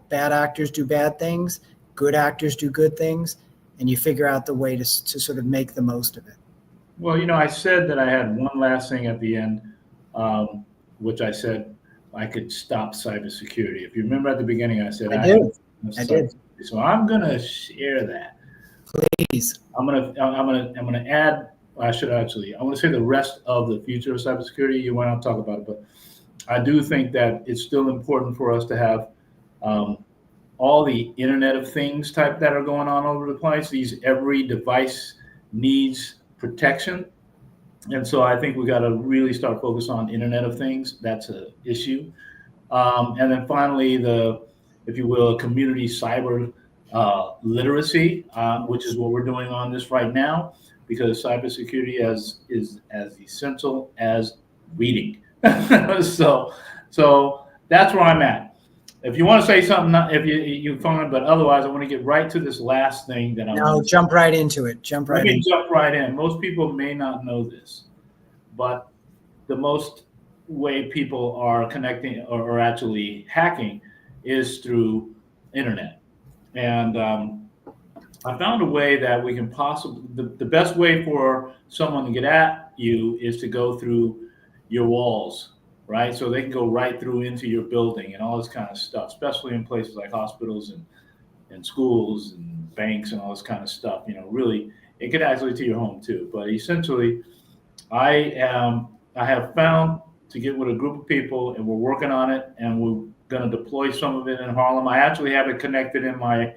bad actors do bad things, good actors do good things, and you figure out the way to sort of make the most of it.
Well, I said that I had one last thing at the end, which I said I could stop cybersecurity. If you remember at the beginning, I said I did. So I'm gonna share that.
Please.
I'm gonna add. I should actually. I want to say the rest of the future of cybersecurity. You want to talk about it, but I do think that it's still important for us to have all the Internet of Things type that are going on over the place. Every device needs protection. And so I think we got to really start focus on Internet of Things. That's an issue. And then finally, if you will, community cyber literacy, which is what we're doing on this right now, because cybersecurity is as essential as reading. So that's where I'm at. If you want to say something, if you fine, but otherwise, I want to get right to this last thing that
jump right into it. Jump right
in. Most people may not know this, but the most way people are connecting or actually hacking is through internet. And I found a way that we can possibly, the best way for someone to get at you is to go through your walls, right? So they can go right through into your building and all this kind of stuff, especially in places like hospitals and schools and banks and all this kind of stuff. Really, it could actually to your home too. But essentially, I have found to get with a group of people, and we're working on it, and we're going to deploy some of it in Harlem. I actually have it connected in my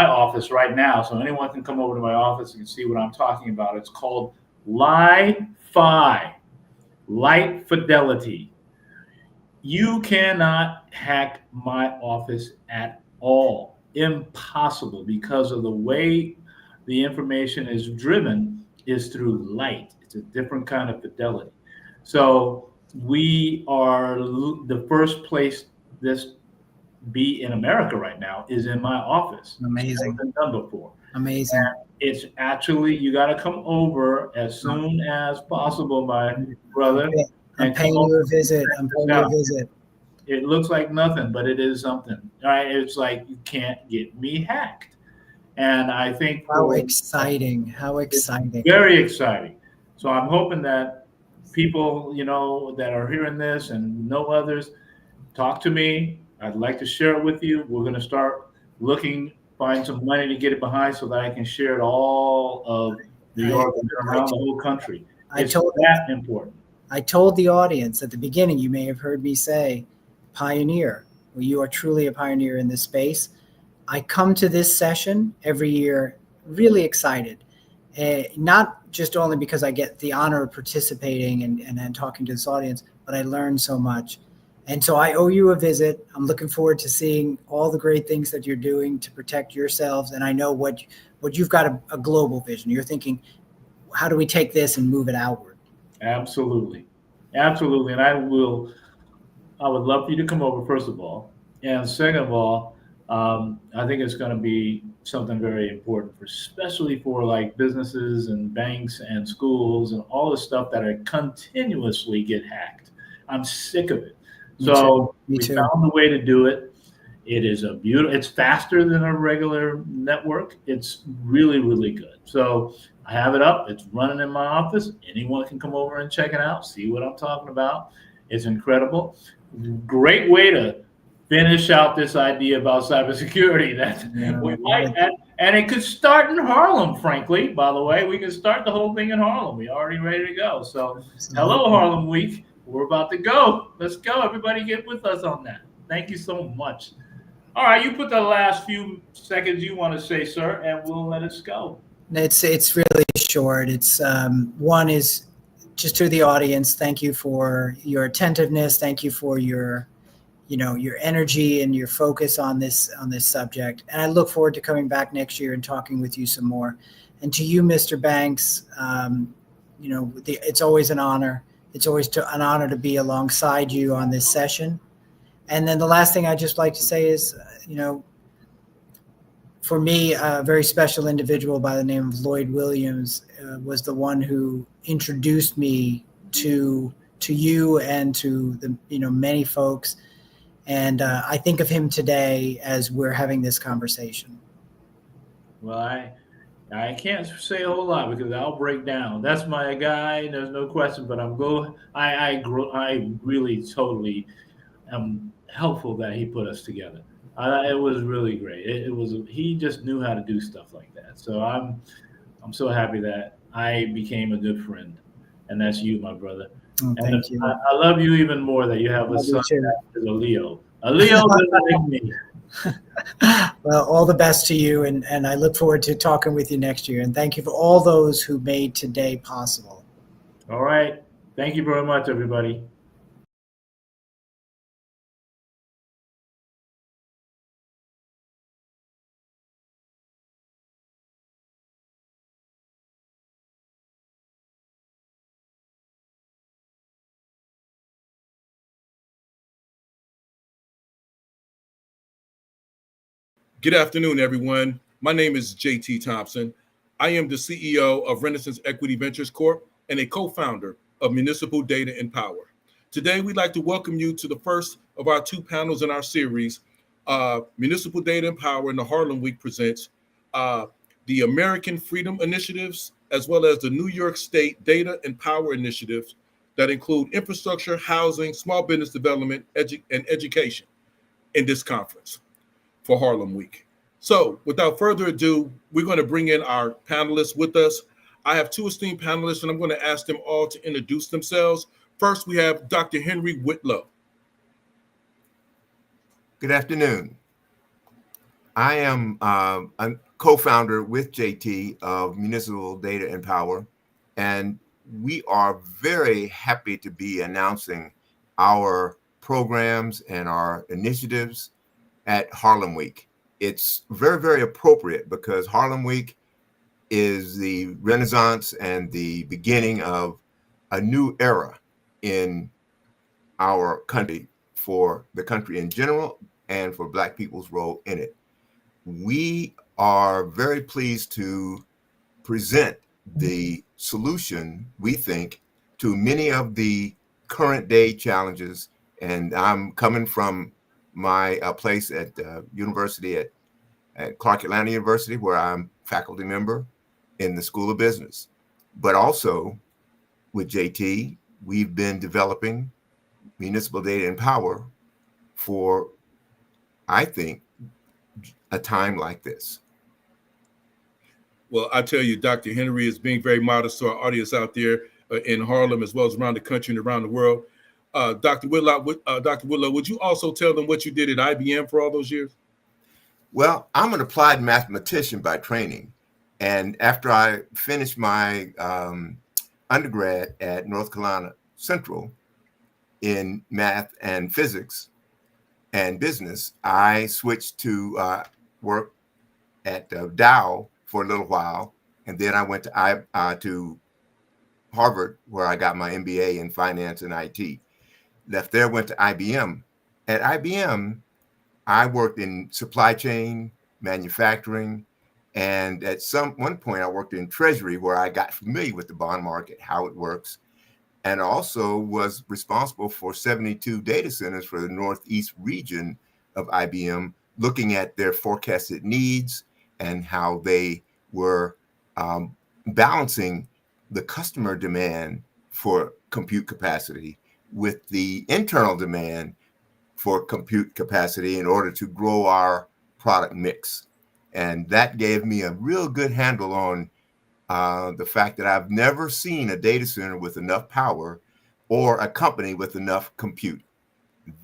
office right now, so anyone can come over to my office and see what I'm talking about. It's called Li-Fi. Light fidelity. You cannot hack my office at all. Impossible, because of the way the information is driven is through light. It's a different kind of fidelity. So we are the first place this be in America right now is in my office.
Amazing.
It's never been done before.
Amazing.
And it's actually, you got to come over as soon as possible, my brother.
I'm paying you a visit.
It looks like nothing, but it is something. All right, it's like you can't get me hacked. And I think
How exciting. How
it's
exciting.
very exciting. So I'm hoping that people, that are hearing this and know others, talk to me. I'd like to share it with you. We're going to start find some money to get it behind so that I can share it all of New York and around the whole country. It's that important.
I told the audience at the beginning, you may have heard me say, pioneer. Well, you are truly a pioneer in this space. I come to this session every year really excited, not just only because I get the honor of participating and talking to this audience, but I learn so much. And so I owe you a visit. I'm looking forward to seeing all the great things that you're doing to protect yourselves. And I know what you've got a global vision. You're thinking, how do we take this and move it outward?
Absolutely. Absolutely. And I would love for you to come over, first of all. And second of all, I think it's going to be something very important, especially for like businesses and banks and schools and all the stuff that are continuously get hacked. I'm sick of it. So we found a way to do it. It is it's faster than a regular network. It's really, really good. So I have it up. It's running in my office. Anyone can come over and check it out, see what I'm talking about. It's incredible. Great way to finish out this idea about cybersecurity that we might add. And it could start in Harlem, frankly, by the way. We can start the whole thing in Harlem. We're already ready to go. So hello, Harlem Week. We're about to go. Let's go. Everybody get with us on that. Thank you so much. All right, you put the last few seconds you want to say, sir, and we'll let us go.
It's really short. It's one is just to the audience. Thank you for your attentiveness. Thank you for your energy and your focus on this subject. And I look forward to coming back next year and talking with you some more. And to you, Mr. Banks, it's always an honor. It's always an honor to be alongside you on this session. And then the last thing I'd just like to say is, for me, a very special individual by the name of Lloyd Williams was the one who introduced me to you and to the many folks. And I think of him today as we're having this conversation.
Well, I can't say a whole lot because I'll break down. That's my guy. There's no question. But I really totally am helpful that he put us together. It was really great. He just knew how to do stuff like that. So I'm so happy that I became a good friend, and that's you, my brother.
Thank you.
I love you even more that you have a son that is a Leo. A Leo like me.
Well, all the best to you, and I look forward to talking with you next year. And thank you for all those who made today possible.
All right. Thank you very much, everybody.
Good afternoon, everyone. My name is JT Thompson. I am the CEO of Renaissance Equity Ventures Corp. And a co-founder of Municipal Data and Power. Today, we'd like to welcome you to the first of our two panels in our series, Municipal Data and Power and the Harlem Week presents the American Freedom Initiatives, as well as the New York State Data and Power Initiatives that include infrastructure, housing, small business development, and education in this conference for Harlem Week. So without further ado, we're going to bring in our panelists with us. I have two esteemed panelists, and I'm going to ask them all to introduce themselves. First, we have Dr. Henry Whitlow.
Good afternoon. I am a co-founder with JT of Municipal Data and Power, and we are very happy to be announcing our programs and our initiatives at Harlem Week. It's very, very appropriate because Harlem Week is the renaissance and the beginning of a new era in our country, for the country in general and for Black people's role in it. We are very pleased to present the solution, we think, to many of the current day challenges. And I'm coming from my place at university at at Clark Atlanta University, where I'm faculty member in the School of Business. But also with JT, we've been developing municipal data and power for, I think, a time like this.
Well, I tell you, Dr. Henry is being very modest to our audience out there in Harlem, as well as around the country and around the world. Dr. Whitlock, would you also tell them what you did at IBM for all those years?
Well, I'm an applied mathematician by training. And after I finished my undergrad at North Carolina Central in math and physics and business, I switched to work at Dow for a little while. And then I went to Harvard, where I got my MBA in finance and IT. Left there, went to IBM. At IBM, I worked in supply chain, manufacturing, and at one point I worked in treasury, where I got familiar with the bond market, how it works, and also was responsible for 72 data centers for the Northeast region of IBM, looking at their forecasted needs and how they were balancing the customer demand for compute capacity with the internal demand for compute capacity in order to grow our product mix. And that gave me a real good handle on the fact that I've never seen a data center with enough power or a company with enough compute.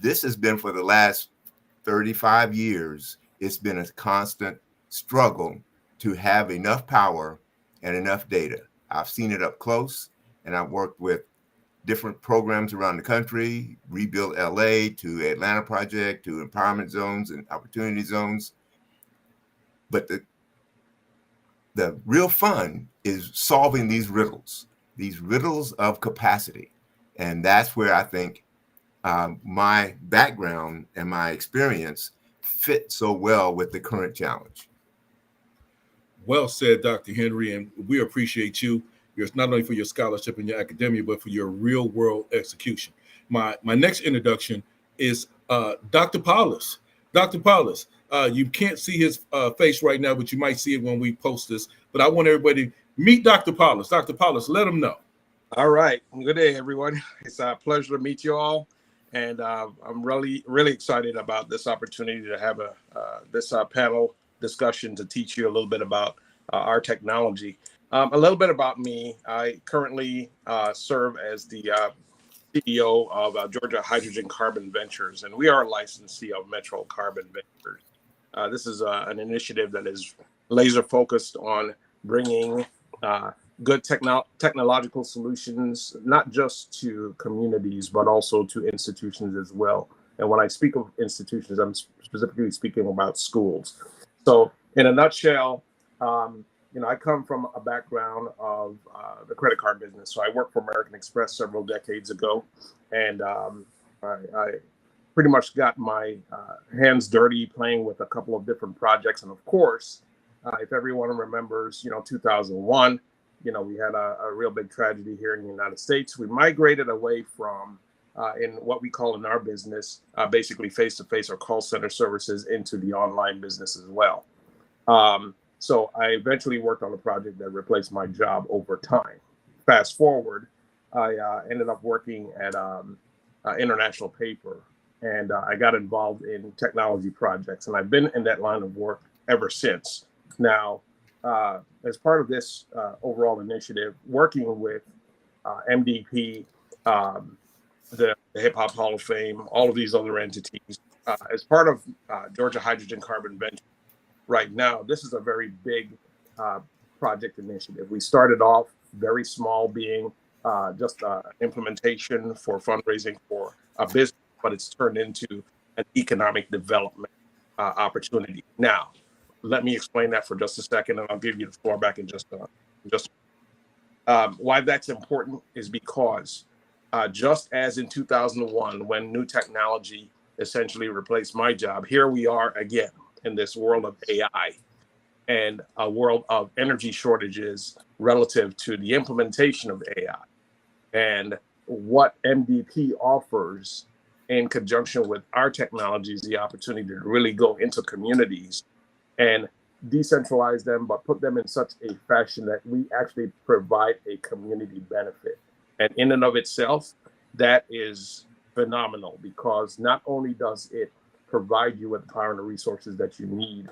This has been for the last 35 years. It's been a constant struggle to have enough power and enough data. I've seen it up close, and I've worked with different programs around the country, Rebuild LA to Atlanta Project to empowerment zones and opportunity zones. But the real fun is solving these riddles of capacity. And that's where I think my background and my experience fit so well with the current challenge.
Well said, Dr. Henry, and we appreciate you. Not only for your scholarship and your academia, but for your real world execution. My next introduction is Dr. Paulus. Dr. Paulus, you can't see his face right now, but you might see it when we post this. But I want everybody to meet Dr. Paulus. Dr. Paulus, let him know.
All right. Good day, everyone. It's a pleasure to meet you all. And I'm really, really excited about this opportunity to have this panel discussion to teach you a little bit about our technology. A little bit about me. I currently serve as the CEO of Georgia Hydrogen Carbon Ventures, and we are a licensee of Metro Carbon Ventures. This is an initiative that is laser focused on bringing good technological solutions, not just to communities, but also to institutions as well. And when I speak of institutions, I'm specifically speaking about schools. So in a nutshell, I come from a background of the credit card business. So I worked for American Express several decades ago, and I pretty much got my hands dirty playing with a couple of different projects. And of course, if everyone remembers, 2001, we had a real big tragedy here in the United States. We migrated away from, in what we call in our business, basically face-to-face or call center services into the online business as well. So I eventually worked on a project that replaced my job over time. Fast forward, I ended up working at International Paper, and I got involved in technology projects, and I've been in that line of work ever since. Now, as part of this overall initiative, working with MDP, the Hip Hop Hall of Fame, all of these other entities, as part of Georgia Hydrogen Carbon Ventures, right now, this is a very big project initiative. We started off very small, being just implementation for fundraising for a business, but it's turned into an economic development opportunity. Now, let me explain that for just a second, and I'll give you the floor back in just why that's important is because just as in 2001, when new technology essentially replaced my job, here we are again in this world of AI and a world of energy shortages relative to the implementation of AI. And what MDP offers in conjunction with our technologies, the opportunity to really go into communities and decentralize them, but put them in such a fashion that we actually provide a community benefit. And in and of itself, that is phenomenal, because not only does it provide you with the power and the resources that you need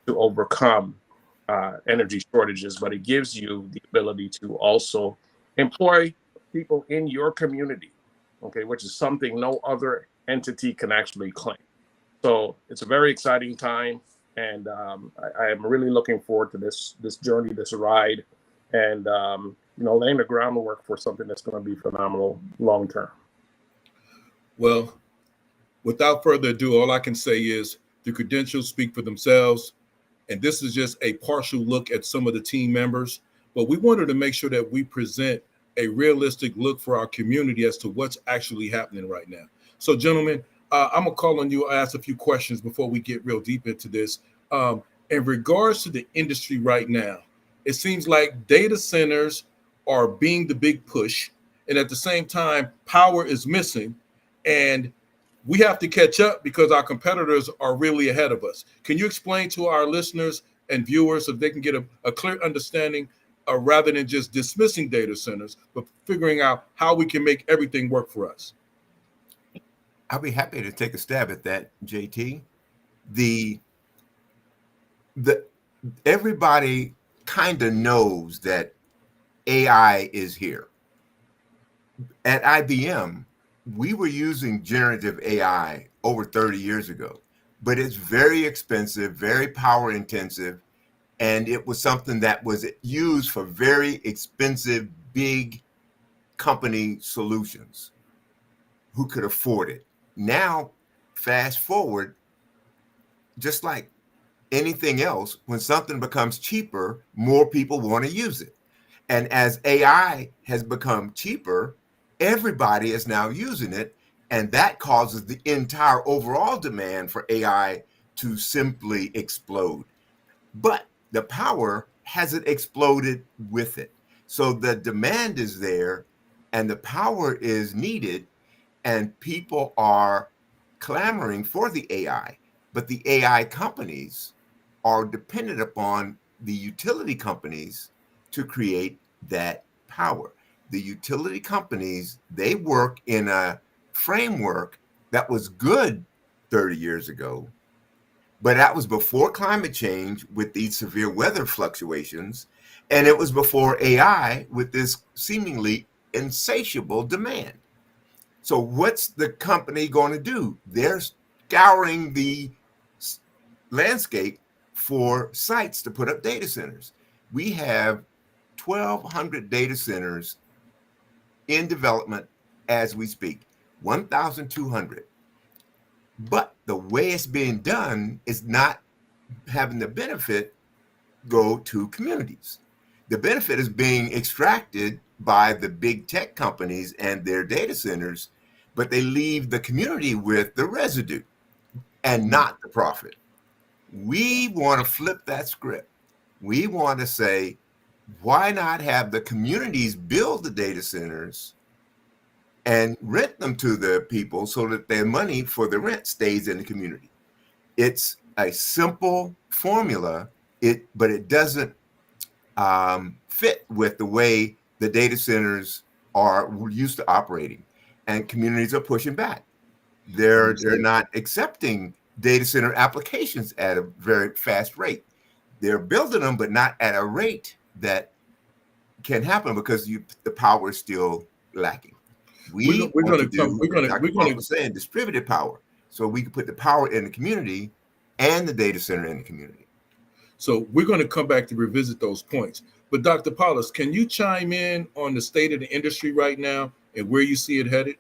to overcome energy shortages, but it gives you the ability to also employ people in your community, okay, which is something no other entity can actually claim. So it's a very exciting time, and I am really looking forward to this journey, this ride, and laying the groundwork for something that's going to be phenomenal long term.
Well, without further ado, all I can say is the credentials speak for themselves. And this is just a partial look at some of the team members. But we wanted to make sure that we present a realistic look for our community as to what's actually happening right now. So, gentlemen, I'm going to call on you. I ask a few questions before we get real deep into this. In regards to the industry right now, it seems like data centers are being the big push. And at the same time, power is missing. And we have to catch up because our competitors are really ahead of us. Can you explain to our listeners and viewers so they can get a clear understanding rather than just dismissing data centers, but figuring out how we can make everything work for us?
I'll be happy to take a stab at that, JT. The everybody kind of knows that AI is here. At IBM, we were using generative AI over 30 years ago, but it's very expensive, very power intensive, and it was something that was used for very expensive, big company solutions who could afford it. Now, fast forward, just like anything else, when something becomes cheaper, more people want to use it. And as AI has become cheaper, everybody is now using it. And that causes the entire overall demand for AI to simply explode. But the power hasn't exploded with it. So the demand is there and the power is needed, and people are clamoring for the AI. But the AI companies are dependent upon the utility companies to create that power. The utility companies, they work in a framework that was good 30 years ago, but that was before climate change with these severe weather fluctuations, and it was before AI with this seemingly insatiable demand. So what's the company going to do? They're scouring the landscape for sites to put up data centers. We have 1,200 data centers in development as we speak, 1,200. But the way it's being done is not having the benefit go to communities. The benefit is being extracted by the big tech companies and their data centers, but they leave the community with the residue and not the profit. We want to flip that script. We want to say, why not have the communities build the data centers and rent them to the people so that their money for the rent stays in the community? It's a simple formula, but it doesn't fit with the way the data centers are used to operating, and communities are pushing back. They're not accepting data center applications at a very fast rate. They're building them, but not at a rate that can happen because the power is still lacking. We're going to say distributed power, so we can put the power in the community and the data center in the community.
So we're going to come back to revisit those points. But Dr. Paulus, can you chime in on the state of the industry right now and where you see it headed?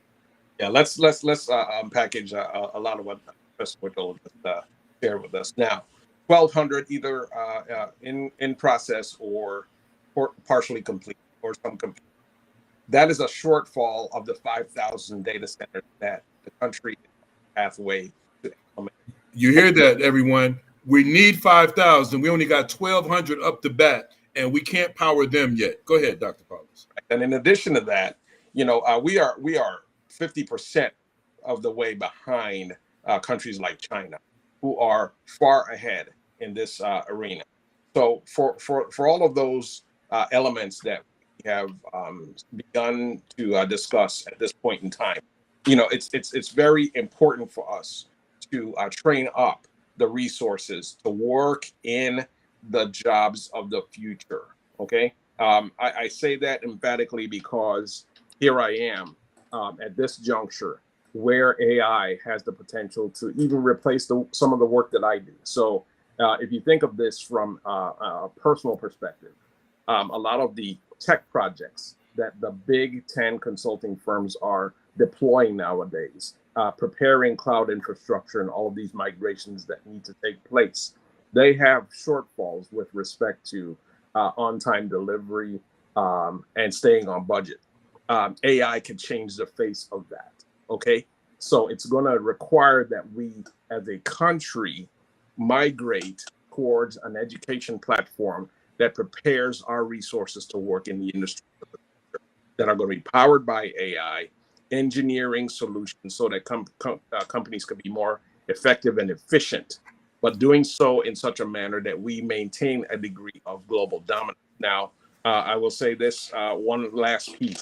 Yeah, let's unpackage a lot of what Chris Whittle just shared with us. Now, 1,200 either in process or partially complete or some complete. That is a shortfall of the 5,000 data centers that the country is halfway to implement.
You hear that, everyone? We need 5,000. We only got 1,200 up to bat, and we can't power them yet. Go ahead, Dr. Paulus.
And in addition to that, we are 50% of the way behind countries like China, who are far ahead in this arena. So for all of those elements that we have begun to discuss at this point in time, it's very important for us to train up the resources to work in the jobs of the future. Okay, I say that emphatically because here I am at this juncture where AI has the potential to even replace some of the work that I do. So if you think of this from a personal perspective, a lot of the tech projects that the big 10 consulting firms are deploying nowadays, preparing cloud infrastructure and all of these migrations that need to take place, they have shortfalls with respect to on-time delivery and staying on budget. AI can change the face of that. Okay, so it's going to require that we as a country migrate towards an education platform that prepares our resources to work in the industry that are going to be powered by AI, engineering solutions so that companies can be more effective and efficient, but doing so in such a manner that we maintain a degree of global dominance. Now, I will say this one last piece.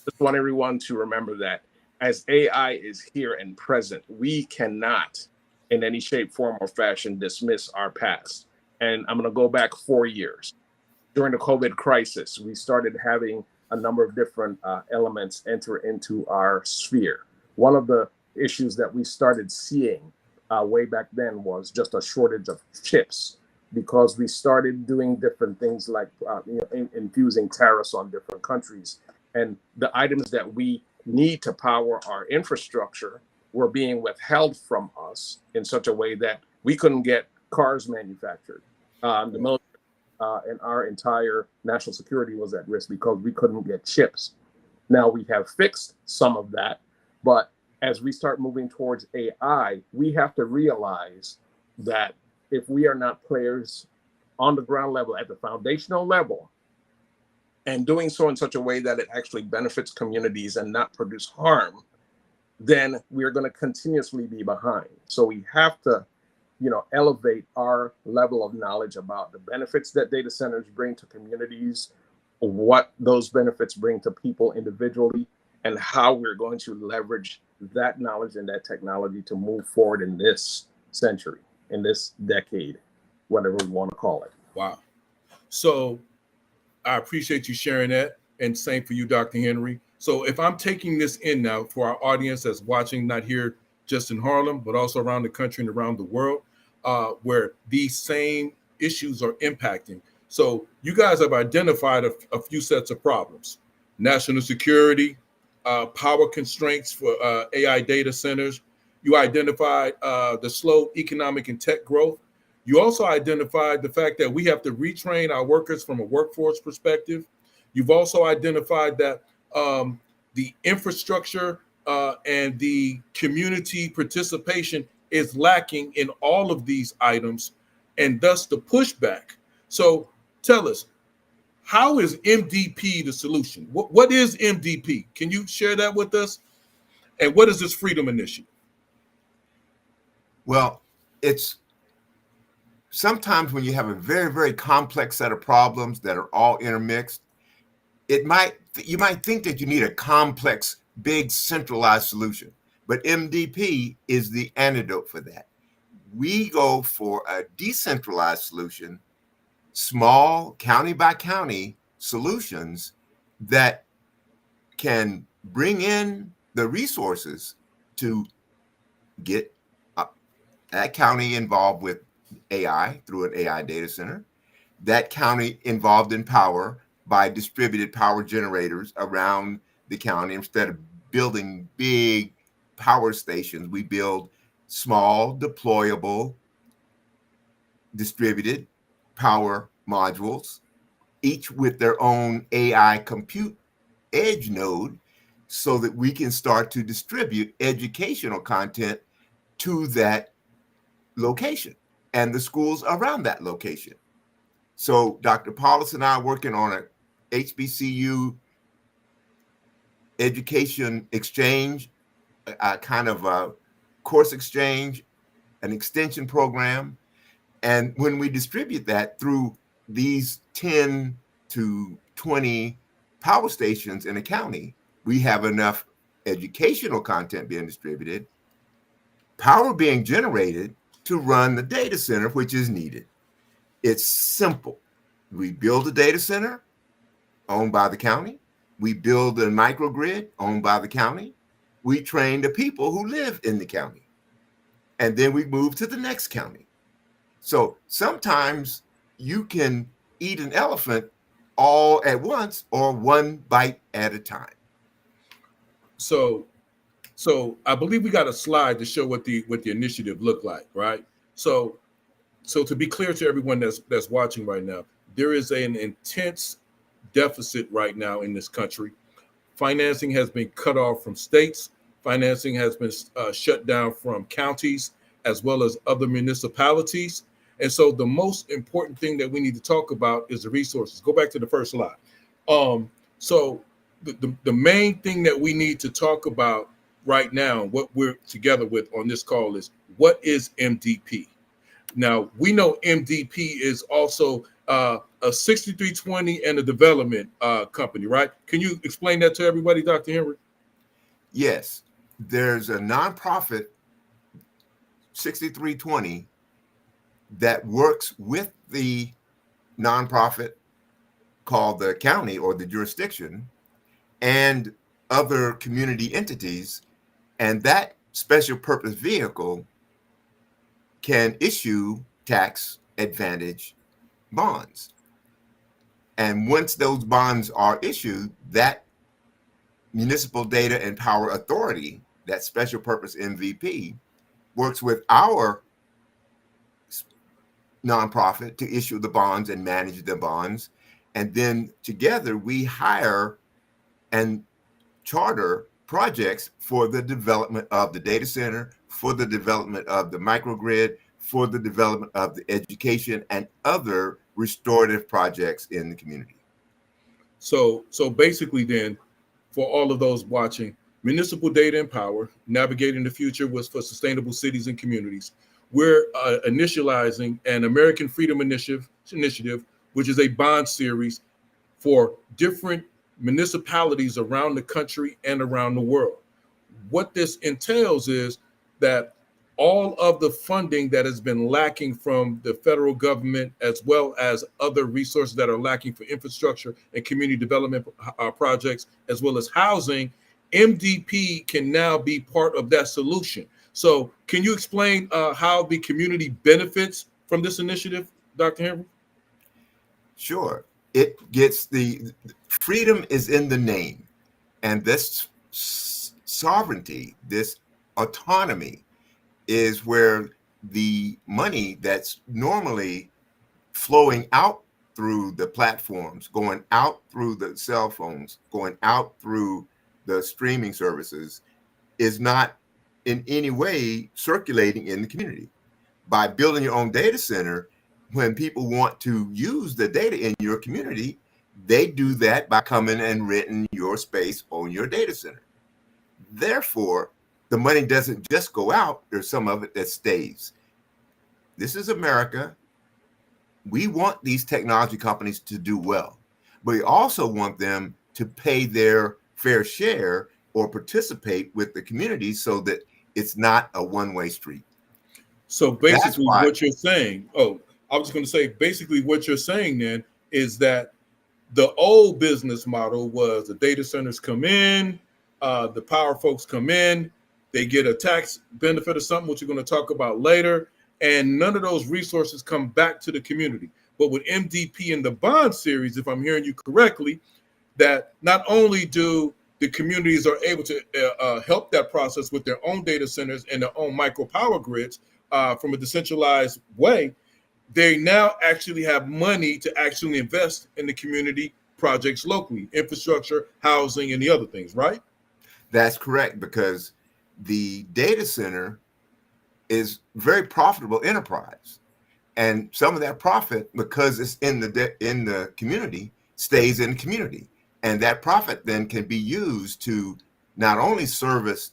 Just want everyone to remember that as AI is here and present, we cannot in any shape, form, or fashion dismiss our past. And I'm going to go back 4 years. During the COVID crisis, we started having a number of different elements enter into our sphere. One of the issues that we started seeing way back then was just a shortage of chips, because we started doing different things like infusing tariffs on different countries. And the items that we need to power our infrastructure were being withheld from us in such a way that we couldn't get cars manufactured. The military and our entire national security was at risk because we couldn't get chips. Now we have fixed some of that, but as we start moving towards AI, we have to realize that if we are not players on the ground level, at the foundational level, and doing so in such a way that it actually benefits communities and not produce harm, then we're going to continuously be behind. So we have to, elevate our level of knowledge about the benefits that data centers bring to communities, what those benefits bring to people individually, and how we're going to leverage that knowledge and that technology to move forward in this century, in this decade, whatever we want to call it.
Wow. So I appreciate you sharing that, and same for you, Dr. Henry. So if I'm taking this in now for our audience that's watching, not here just in Harlem, but also around the country and around the world, where these same issues are impacting. So you guys have identified a few sets of problems: national security, power constraints for AI data centers. You identified the slow economic and tech growth. You also identified the fact that we have to retrain our workers from a workforce perspective. You've also identified that the infrastructure and the community participation is lacking in all of these items, and thus the pushback. So tell us, how is MDP the solution? What is MDP? Can you share that with us? And what is this Freedom Initiative?
Well, it's sometimes when you have a very, very complex set of problems that are all intermixed, you might think that you need a complex, big, centralized solution. But MDP is the antidote for that. We go for a decentralized solution, small county by county solutions that can bring in the resources to get that county involved with AI through an AI data center, that county involved in power by distributed power generators around the county. Instead of building big power stations, we build small, deployable, distributed power modules, each with their own AI compute edge node, so that we can start to distribute educational content to that location and the schools around that location. So Dr. Paulus and I are working on a HBCU education exchange, a kind of a course exchange, an extension program. And when we distribute that through these 10 to 20 power stations in a county, we have enough educational content being distributed, power being generated to run the data center, which is needed. It's simple. We build a data center owned by the county. We build a microgrid owned by the county. We train the people who live in the county. And then we move to the next county. So sometimes you can eat an elephant all at once or one bite at a time.
So I believe we got a slide to show what the initiative looked like, right? So to be clear to everyone that's watching right now, there is an intense deficit right now in this country. Financing has been cut off from states. Financing has been shut down from counties as well as other municipalities. And so the most important thing that we need to talk about is the resources. Go back to the first slide. So the main thing that we need to talk about right now, what we're together with on this call, is what is MDP? Now, we know MDP is also a 6320 and a development company, right? Can you explain that to everybody, Dr. Henry?
Yes, there's a nonprofit 6320 that works with the nonprofit called the county or the jurisdiction and other community entities. And that special purpose vehicle can issue tax advantage bonds. And once those bonds are issued, that Municipal Data and Power Authority, that special purpose MVP, works with our nonprofit to issue the bonds and manage the bonds. And then together we hire and charter projects for the development of the data center, for the development of the microgrid, for the development of the education and other restorative projects in the community.
So basically then, for all of those watching, Municipal Data and Power, Navigating the Future was for sustainable cities and communities. We're initializing an American Freedom Initiative, which is a bond series for different municipalities around the country and around the world. What this entails is that all of the funding that has been lacking from the federal government, as well as other resources that are lacking for infrastructure and community development projects, as well as housing, MDP can now be part of that solution. So can you explain how the community benefits from this initiative, Dr. Henry?
Sure. It gets the freedom is in the name, and this sovereignty, this autonomy is where the money that's normally flowing out through the platforms, going out through the cell phones, going out through the streaming services is not in any way circulating in the community. By building your own data center, when people want to use the data in your community, they do that by coming and renting your space on your data center. Therefore, the money doesn't just go out, there's some of it that stays. This is America. We want these technology companies to do well, but we also want them to pay their fair share or participate with the community so that it's not a one-way street.
So basically what you're saying, I was going to say, basically what you're saying then is that the old business model was the data centers come in, the power folks come in, they get a tax benefit or something, which you're going to talk about later, and none of those resources come back to the community. But with MDP and the bond series, if I'm hearing you correctly, that not only do the communities are able to help that process with their own data centers and their own micro power grids from a decentralized way, they now actually have money to actually invest in the community projects locally, infrastructure, housing, and the other things, right?
That's correct, because the data center is very profitable enterprise. And some of that profit, because it's in the community, stays in the community. And that profit then can be used to not only service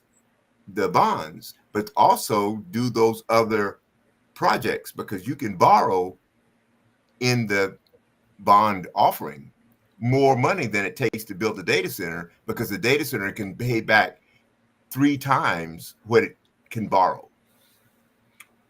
the bonds, but also do those other projects because you can borrow in the bond offering more money than it takes to build a data center because the data center can pay back 3 times what it can borrow.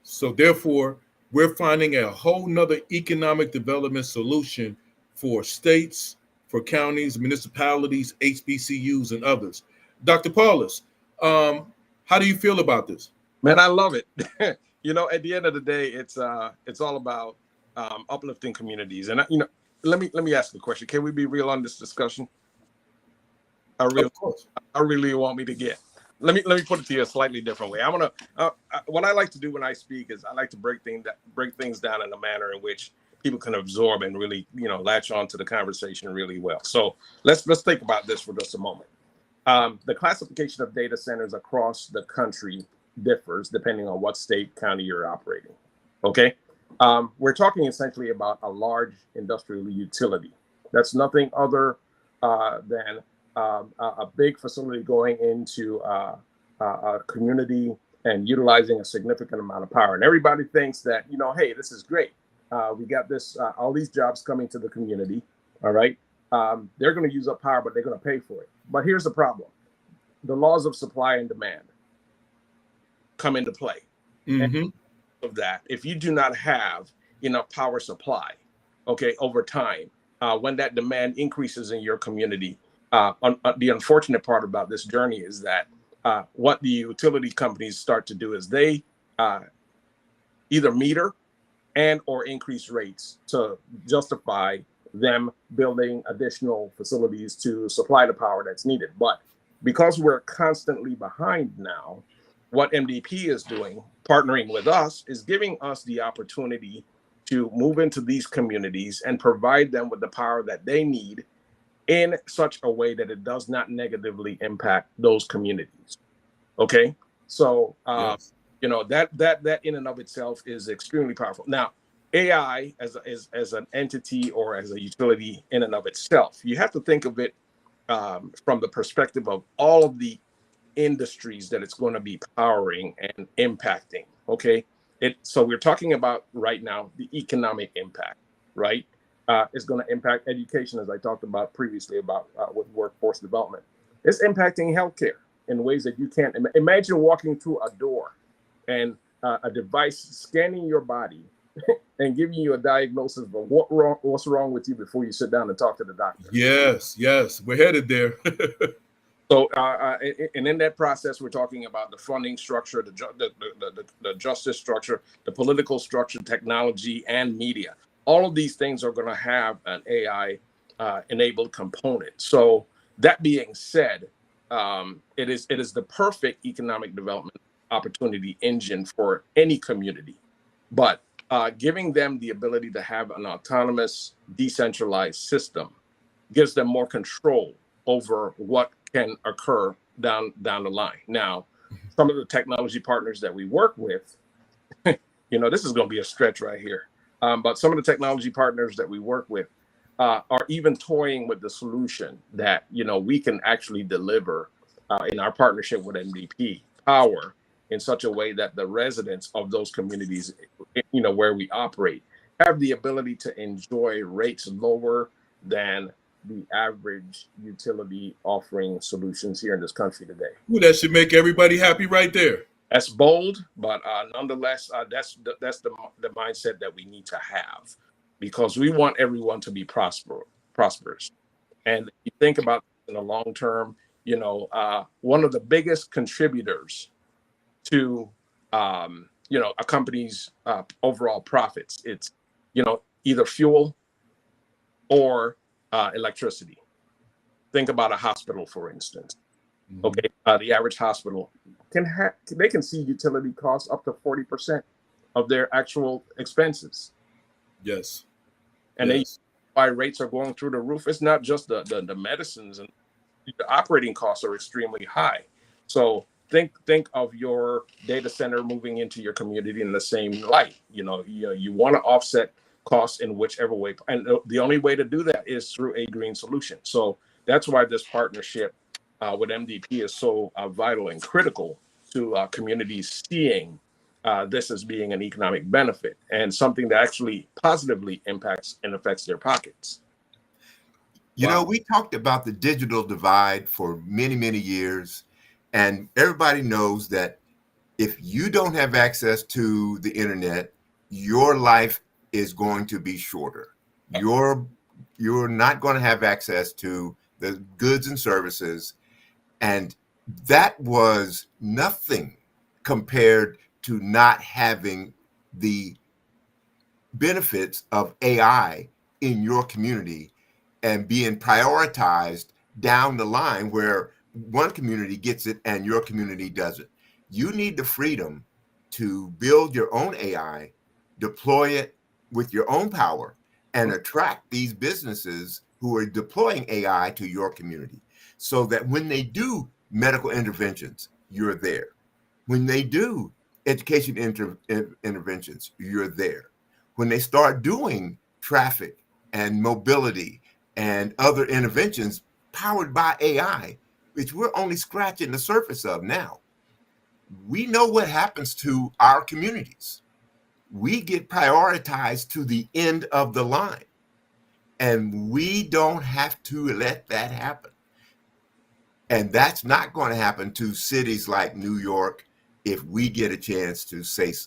So therefore, we're finding a whole nother economic development solution for states, for counties, municipalities, HBCUs, and others. Dr. Paulus, how do you feel about this?
Man, I love it. At the end of the day, it's all about uplifting communities. And let me ask the question: can we be real on this discussion?
Of course.
I really want me to get. Let me put it to you a slightly different way. What I like to do when I speak is I like to break things down in a manner in which people can absorb and really latch on to the conversation really well. So let's think about this for just a moment. The classification of data centers across the country differs depending on what state, county you're operating. Okay, we're talking essentially about a large industrial utility. That's nothing other than a big facility going into a community and utilizing a significant amount of power. And everybody thinks that, hey, this is great. We got this, all these jobs coming to the community. All right. They're going to use up power, but they're going to pay for it. But here's the problem. The laws of supply and demand come into play.
Mm-hmm.
Of that, if you do not have enough power supply, okay, over time, when that demand increases in your community, the unfortunate part about this journey is that what the utility companies start to do is they either meter and or increase rates to justify them building additional facilities to supply the power that's needed. But because we're constantly behind now, what MDP is doing, partnering with us, is giving us the opportunity to move into these communities and provide them with the power that they need in such a way that it does not negatively impact those communities. Okay, so
Yes.
that in and of itself is extremely powerful. Now, AI as an entity or as a utility in and of itself, you have to think of it from the perspective of all of the industries that it's going to be powering and impacting. Okay, so we're talking about right now the economic impact, right? It's going to impact education, as I talked about previously about with workforce development. It's impacting healthcare in ways that you can't imagine. Walking through a door and a device scanning your body and giving you a diagnosis of what's wrong with you before you sit down and talk to the doctor.
Yes, we're headed there.
So, and in that process, we're talking about the funding structure, the justice structure, the political structure, technology, and media. All of these things are going to have an AI enabled component. So that being said, it is the perfect economic development opportunity engine for any community. But giving them the ability to have an autonomous, decentralized system gives them more control over what can occur down the line. Now, some of the technology partners that we work with, this is going to be a stretch right here. But some of the technology partners that we work with are even toying with the solution that, we can actually deliver in our partnership with MDP power in such a way that the residents of those communities, where we operate, have the ability to enjoy rates lower than the average utility offering solutions here in this country today.
Well, that should make everybody happy right there.
That's bold, but nonetheless, that's the mindset that we need to have, because we want everyone to be prosperous. And if you think about in the long term, one of the biggest contributors to a company's overall profits, it's either fuel or electricity. Think about a hospital, for instance. Mm-hmm. Okay, the average hospital can see utility costs up to 40% of their actual expenses.
Yes,
and why rates are going through the roof. It's not just the medicines, and the operating costs are extremely high. So think of your data center moving into your community in the same light. You want to offset costs in whichever way, and the only way to do that is through a green solution. So that's why this partnership with MDP is so vital and critical to communities seeing this as being an economic benefit and something that actually positively impacts and affects their pockets.
You
Wow.
know, we talked about the digital divide for many, many years, and everybody knows that if you don't have access to the internet, your life is going to be shorter. You're not going to have access to the goods and services, and that was nothing compared to not having the benefits of AI in your community and being prioritized down the line where one community gets it and your community doesn't. You need the freedom to build your own AI, deploy it with your own power, and attract these businesses who are deploying AI to your community so that when they do medical interventions, you're there. When they do education interventions, you're there. When they start doing traffic and mobility and other interventions powered by AI, which we're only scratching the surface of now, we know what happens to our communities. We get prioritized to the end of the line, and we don't have to let that happen. And that's not going to happen to cities like New York if we get a chance to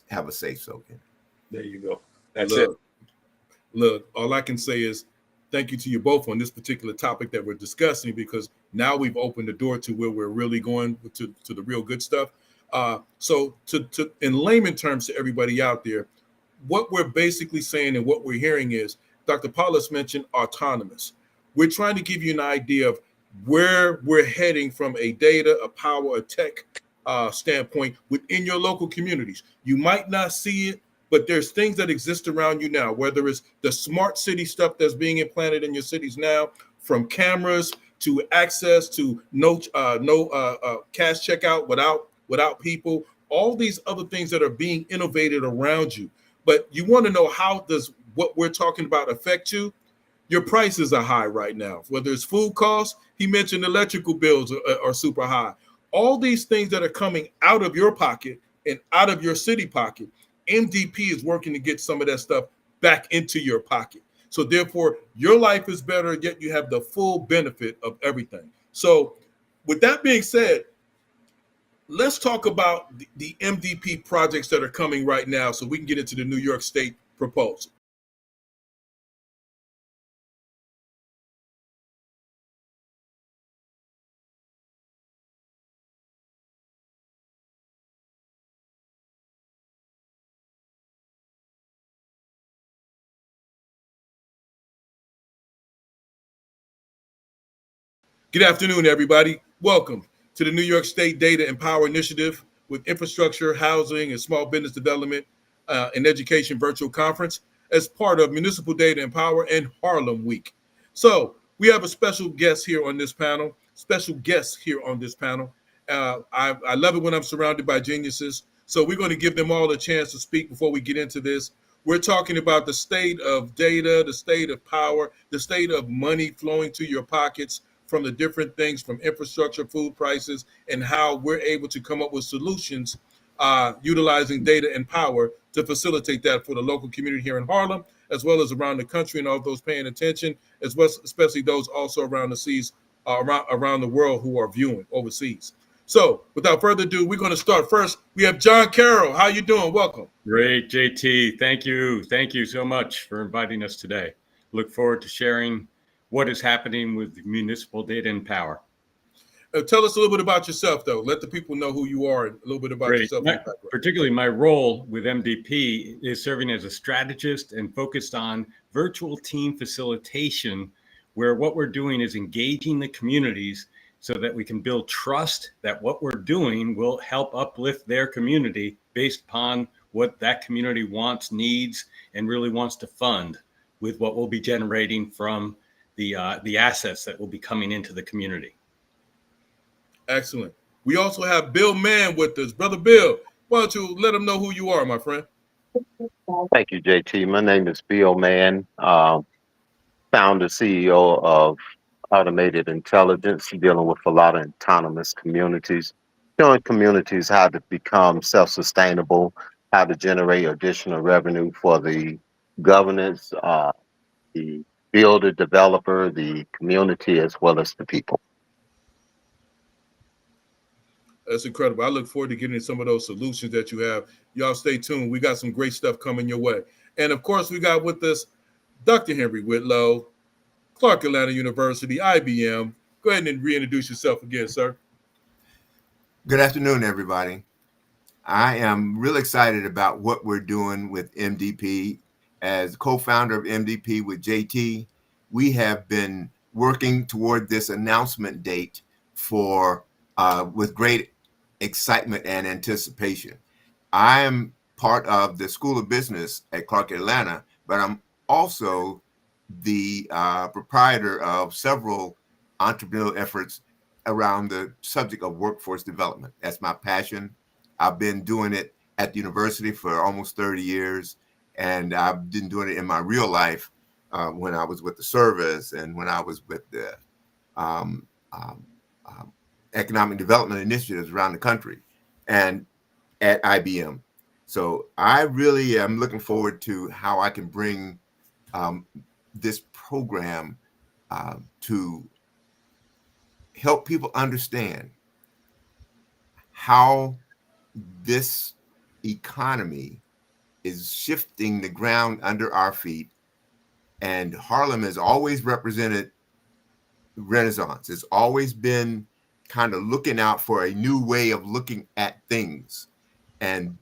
have a safe zone.
There you go. That's it.
Look, all I can say is thank you to you both on this particular topic that we're discussing, because now we've opened the door to where we're really going to the real good stuff. So to in layman terms to everybody out there, what we're basically saying and what we're hearing is Dr. Paulus mentioned autonomous. We're trying to give you an idea of where we're heading from a data, a power, a tech standpoint within your local communities. You might not see it, but there's things that exist around you now, whether it's the smart city stuff that's being implanted in your cities now, from cameras to access to no cash checkout without people, all these other things that are being innovated around you. But you want to know, how does what we're talking about affect you? Your prices are high right now, whether it's food costs. He mentioned electrical bills are super high. All these things that are coming out of your pocket and out of your city pocket, MDP is working to get some of that stuff back into your pocket. So therefore, your life is better, yet you have the full benefit of everything. So with that being said, let's talk about the MDP projects that are coming right now so we can get into the New York State proposal. Good afternoon, everybody. Welcome to the New York State Data and Power Initiative with Infrastructure, Housing, and Small Business Development and Education Virtual Conference as part of Municipal Data and Power and Harlem Week. So we have a special guest here on this panel. I love it when I'm surrounded by geniuses. So we're going to give them all a chance to speak before we get into this. We're talking about the state of data, the state of power, the state of money flowing to your pockets from the different things, from infrastructure, food prices, and how we're able to come up with solutions utilizing data and power to facilitate that for the local community here in Harlem, as well as around the country and all those paying attention, as well, especially those also around the seas, around the world who are viewing overseas. So without further ado, we're going to start first. We have John Carroll. How you doing? Welcome.
Great, JT. Thank you. Thank you so much for inviting us today. Look forward to sharing what is happening with municipal data and power.
Tell us a little bit about yourself, though. Let the people know who you are and a little bit about yourself.
Particularly my role with MDP is serving as a strategist and focused on virtual team facilitation, where what we're doing is engaging the communities so that we can build trust that what we're doing will help uplift their community based upon what that community wants, needs, and really wants to fund with what we'll be generating from the assets that will be coming into the community.
Excellent. We also have Bill Mann with us. Brother Bill, why don't you let them know who you are, my friend?
Thank you, JT. My name is Bill Mann, founder, CEO of Automated Intelligence, dealing with a lot of autonomous communities, showing communities how to become self-sustainable, how to generate additional revenue for the governance, the builder, developer, the community, as well as the people.
That's incredible. I look forward to getting some of those solutions that you have. Y'all stay tuned. We got some great stuff coming your way. And of course, we got with us Dr. Henry Whitlow, Clark Atlanta University, IBM. Go ahead and reintroduce yourself again, sir.
Good afternoon, everybody. I am really excited about what we're doing with MDP. As co-founder of MDP with JT, we have been working toward this announcement date for with great excitement and anticipation. I am part of the School of Business at Clark Atlanta, but I'm also the proprietor of several entrepreneurial efforts around the subject of workforce development. That's my passion. I've been doing it at the university for almost 30 years, and I've been doing it in my real life when I was with the service and when I was with the um, um, economic development initiatives around the country and at IBM. So I really am looking forward to how I can bring this program to help people understand how this economy is shifting the ground under our feet. And Harlem has always represented Renaissance. It's always been kind of looking out for a new way of looking at things. And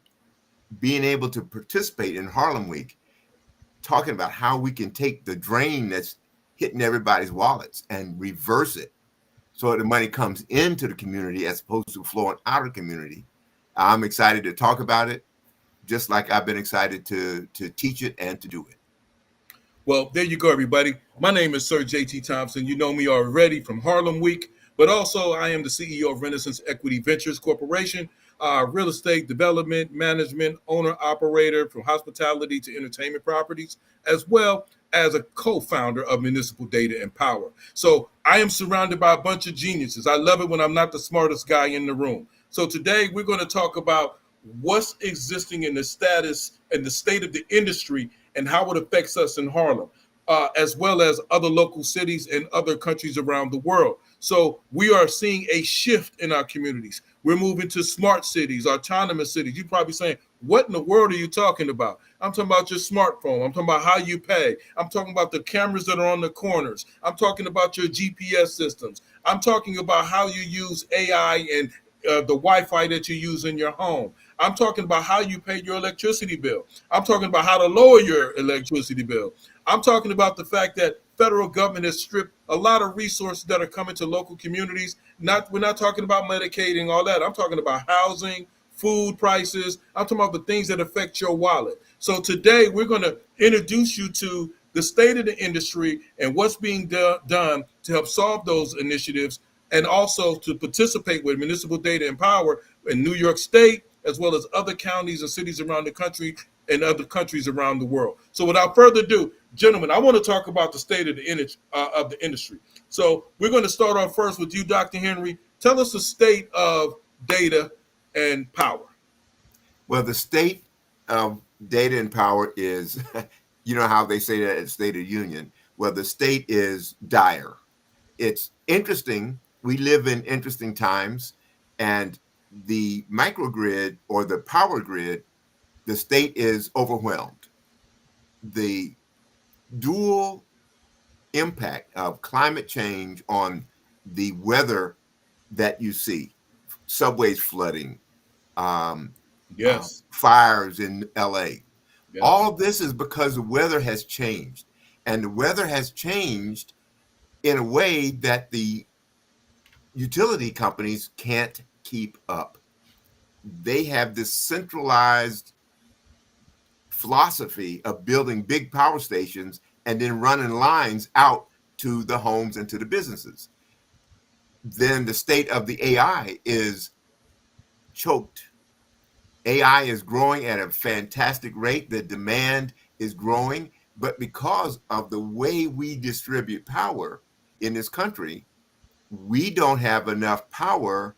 being able to participate in Harlem Week, talking about how we can take the drain that's hitting everybody's wallets and reverse it so that the money comes into the community as opposed to flowing out of the community. I'm excited to talk about it, just like I've been excited to teach it and to do it.
Well, there you go, everybody. My name is Sir JT Thompson. You know me already from Harlem Week, but also I am the CEO of Renaissance Equity Ventures Corporation, real estate development, management, owner, operator from hospitality to entertainment properties, as well as a co-founder of Municipal Data and Power. So I am surrounded by a bunch of geniuses. I love it when I'm not the smartest guy in the room. So today we're going to talk about what's existing in the status and the state of the industry and how it affects us in Harlem, as well as other local cities and other countries around the world. So we are seeing a shift in our communities. We're moving to smart cities, autonomous cities. You're probably saying, what in the world are you talking about? I'm talking about your smartphone. I'm talking about how you pay. I'm talking about the cameras that are on the corners. I'm talking about your GPS systems. I'm talking about how you use AI and the Wi-Fi that you use in your home. I'm talking about how you pay your electricity bill. I'm talking about how to lower your electricity bill. I'm talking about the fact that federal government has stripped a lot of resources that are coming to local communities. We're not talking about Medicaid and all that. I'm talking about housing, food prices. I'm talking about the things that affect your wallet. So today we're going to introduce you to the state of the industry and what's being done to help solve those initiatives, and also to participate with Municipal Data and Power in New York State, as well as other counties and cities around the country and other countries around the world. So without further ado, gentlemen, I want to talk about the state of the industry. So we're going to start off first with you, Dr. Henry. Tell us the state of data and power.
Well, the state of data and power is, you know how they say that at State of Union. Well, the state is dire. It's interesting. We live in interesting times, and the microgrid or the power grid, the state is overwhelmed. The dual impact of climate change on the weather that you see, subways flooding,
Yes.
fires in LA.
Yes.
All of this is because the weather has changed, and the weather has changed in a way that the utility companies can't keep up. They have this centralized philosophy of building big power stations and then running lines out to the homes and to the businesses. Then the state of the AI is choked. AI is growing at a fantastic rate. The demand is growing, but because of the way we distribute power in this country, we don't have enough power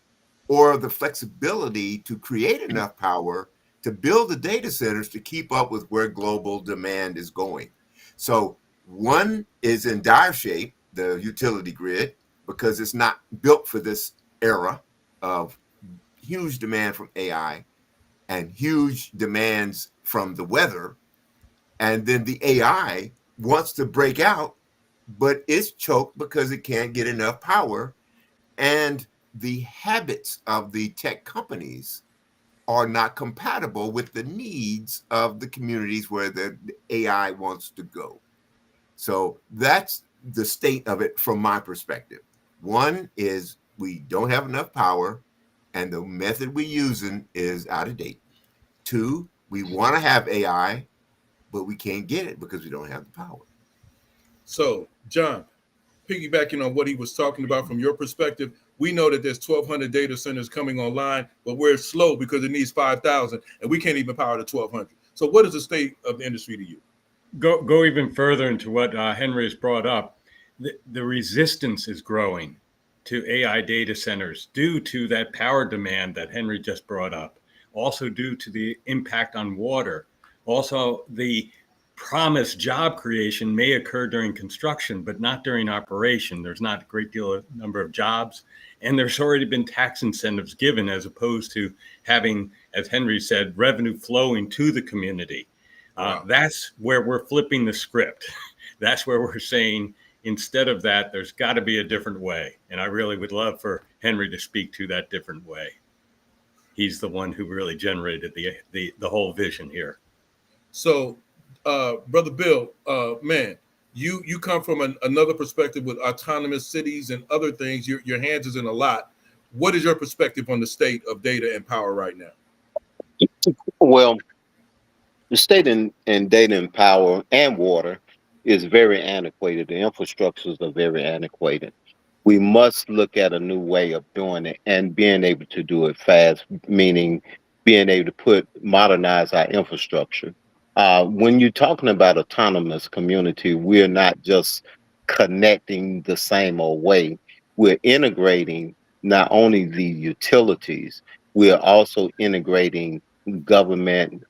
or the flexibility to create enough power to build the data centers to keep up with where global demand is going. So one is in dire shape, the utility grid, because it's not built for this era of huge demand from AI and huge demands from the weather. And then the AI wants to break out, but it's choked because it can't get enough power. And the habits of the tech companies are not compatible with the needs of the communities where the AI wants to go. So that's the state of it from my perspective. One is we don't have enough power and the method we're using is out of date. Two, we want to have AI, but we can't get it because we don't have the power.
So, John, piggybacking on what he was talking about from your perspective, we know that there's 1,200 data centers coming online, but we're slow because it needs 5,000, and we can't even power the 1,200. So, what is the state of the industry to you?
Go even further into what Henry has brought up. The resistance is growing to AI data centers due to that power demand that Henry just brought up. Also due to the impact on water. Also, the promised job creation may occur during construction, but not during operation. There's not a great deal of number of jobs, and there's already been tax incentives given as opposed to having, as Henry said, revenue flowing to the community.
Wow.
That's where we're flipping the script. That's where we're saying, instead of that, there's got to be a different way. And I really would love for Henry to speak to that different way. He's the one who really generated the whole vision here.
So, Brother Bill, man, you come from another perspective with autonomous cities and other things. Your hands is in a lot. What is your perspective on the state of data and power right now?
Well, the state in data and power and water is very antiquated. The infrastructures are very antiquated. We must look at a new way of doing it and being able to do it fast, meaning being able to modernize our infrastructure. When you're talking about autonomous community, we're not just connecting the same old way. We're integrating not only the utilities, we're also integrating government,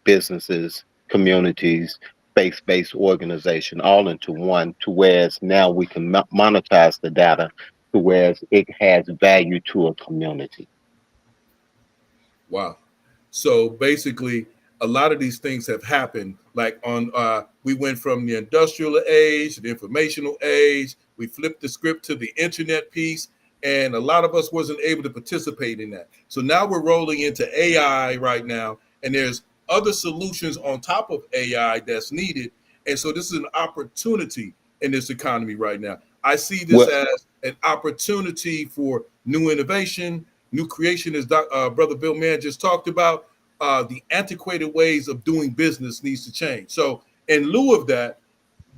businesses, communities, faith-based organization all into one, to whereas now we can monetize the data to whereas it has value to a community.
Wow. So basically, a lot of these things have happened. Like we went from the industrial age to the informational age. We flipped the script to the internet piece, and a lot of us wasn't able to participate in that. So now we're rolling into AI right now, and there's other solutions on top of AI that's needed. And so this is an opportunity in this economy right now. I see this as an opportunity for new innovation, new creation, as Brother Bill Mann just talked about. The antiquated ways of doing business needs to change. So in lieu of that,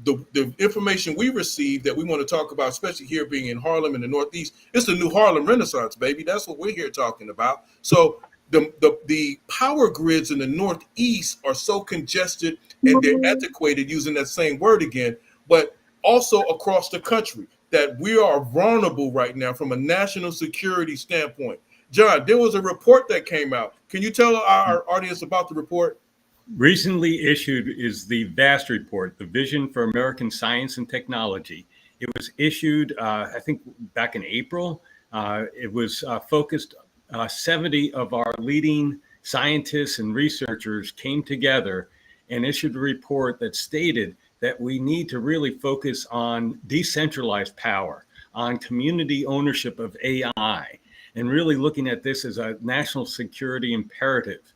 the information we receive that we want to talk about, especially here being in Harlem in the Northeast, it's the new Harlem Renaissance, baby. That's what we're here talking about. So the power grids in the Northeast are so congested and they're antiquated, using that same word again, but also across the country, that we are vulnerable right now from a national security standpoint. John, there was a report that came out. Can you tell our audience about the report?
Recently issued is the VAST report, the Vision for American Science and Technology. It was issued, I think, back in April. It was focused, 70 of our leading scientists and researchers came together and issued a report that stated that we need to really focus on decentralized power, on community ownership of AI, and really looking at this as a national security imperative.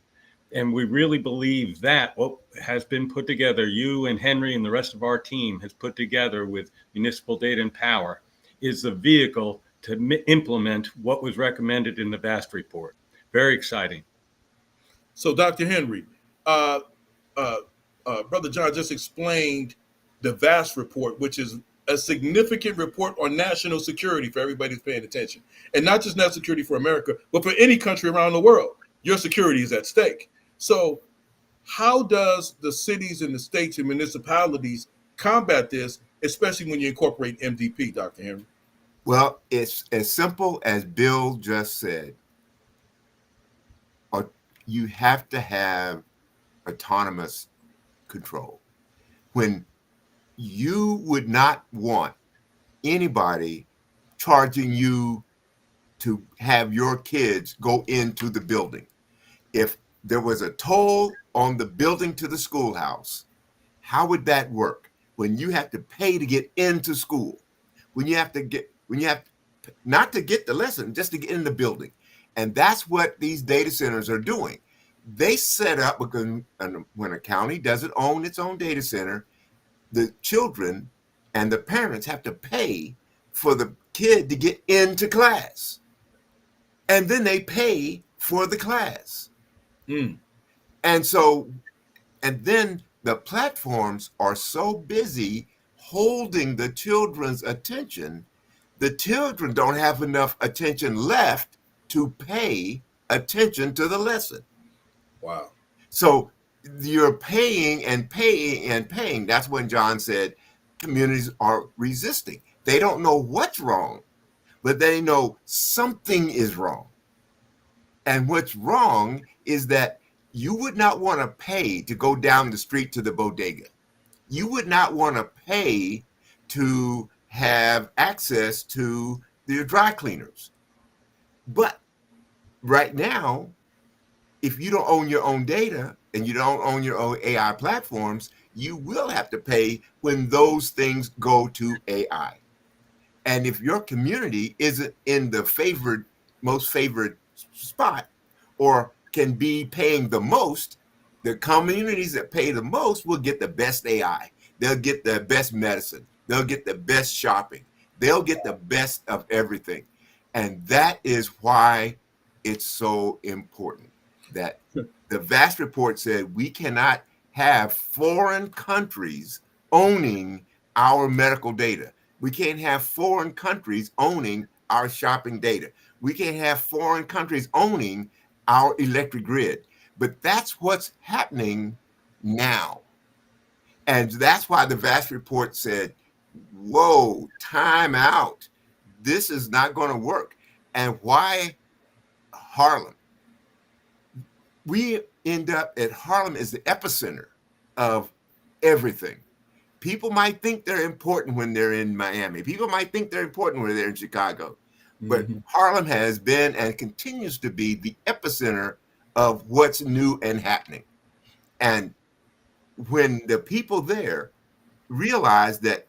And we really believe that what has been put together, you and Henry and the rest of our team has put together with Municipal Data and Power, is the vehicle to implement what was recommended in the VAST report. Very exciting.
So, Dr. Henry, Brother John just explained the VAST report, which is a significant report on national security for everybody who's paying attention. And not just national security for America, but for any country around the world. Your security is at stake. So how does the cities and the states and municipalities combat this, especially when you incorporate MDP, Dr. Henry?
Well, it's as simple as Bill just said. you have to have autonomous control. When you would not want anybody charging you to have your kids go into the building. If there was a toll on the building to the schoolhouse, how would that work? When you have to pay to get into school, when you have not to get the lesson, just to get in the building. And that's what these data centers are doing. They set up, because when a county doesn't own its own data center, the children and the parents have to pay for the kid to get into class. And then they pay for the class.
Mm.
And then the platforms are so busy holding the children's attention, the children don't have enough attention left to pay attention to the lesson.
Wow.
So you're paying and paying and paying. That's when John said communities are resisting. They don't know what's wrong, but they know something is wrong. And what's wrong is that you would not want to pay to go down the street to the bodega. You would not want to pay to have access to the dry cleaners. But right now, if you don't own your own data and you don't own your own AI platforms, you will have to pay when those things go to AI. And if your community isn't in the most favored spot, or can be paying the most, the communities that pay the most will get the best AI. They'll get the best medicine. They'll get the best shopping. They'll get the best of everything. And that is why it's so important that the VAST report said we cannot have foreign countries owning our medical data. We can't have foreign countries owning our shopping data. We can't have foreign countries owning our electric grid. But that's what's happening now. And that's why the VAST report said, whoa, time out. This is not going to work. And why Harlem? We end up at Harlem as the epicenter of everything. People might think they're important when they're in Miami. People might think they're important when they're in Chicago. But Harlem has been and continues to be the epicenter of what's new and happening. And when the people there realize that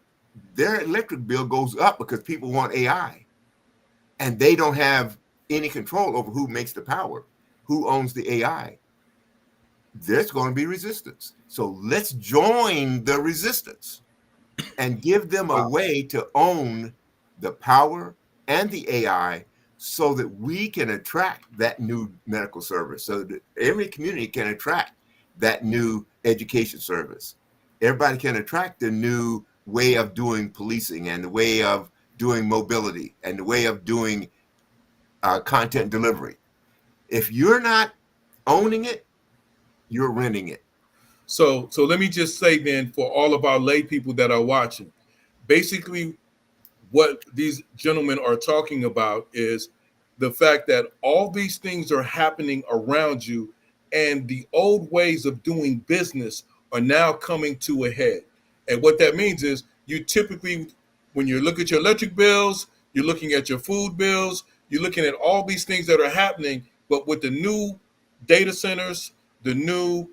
their electric bill goes up because people want AI, and they don't have any control over who makes the power, who owns the AI, there's going to be resistance. So let's join the resistance and give them a way to own the power and the AI, so that we can attract that new medical service, so that every community can attract that new education service. Everybody can attract the new way of doing policing, and the way of doing mobility, and the way of doing content delivery. If you're not owning it, you're renting it.
So let me just say then, for all of our lay people that are watching, basically what these gentlemen are talking about is the fact that all these things are happening around you, and the old ways of doing business are now coming to a head. And what that means is, you typically, when you look at your electric bills, you're looking at your food bills, you're looking at all these things that are happening. But with the new data centers, the new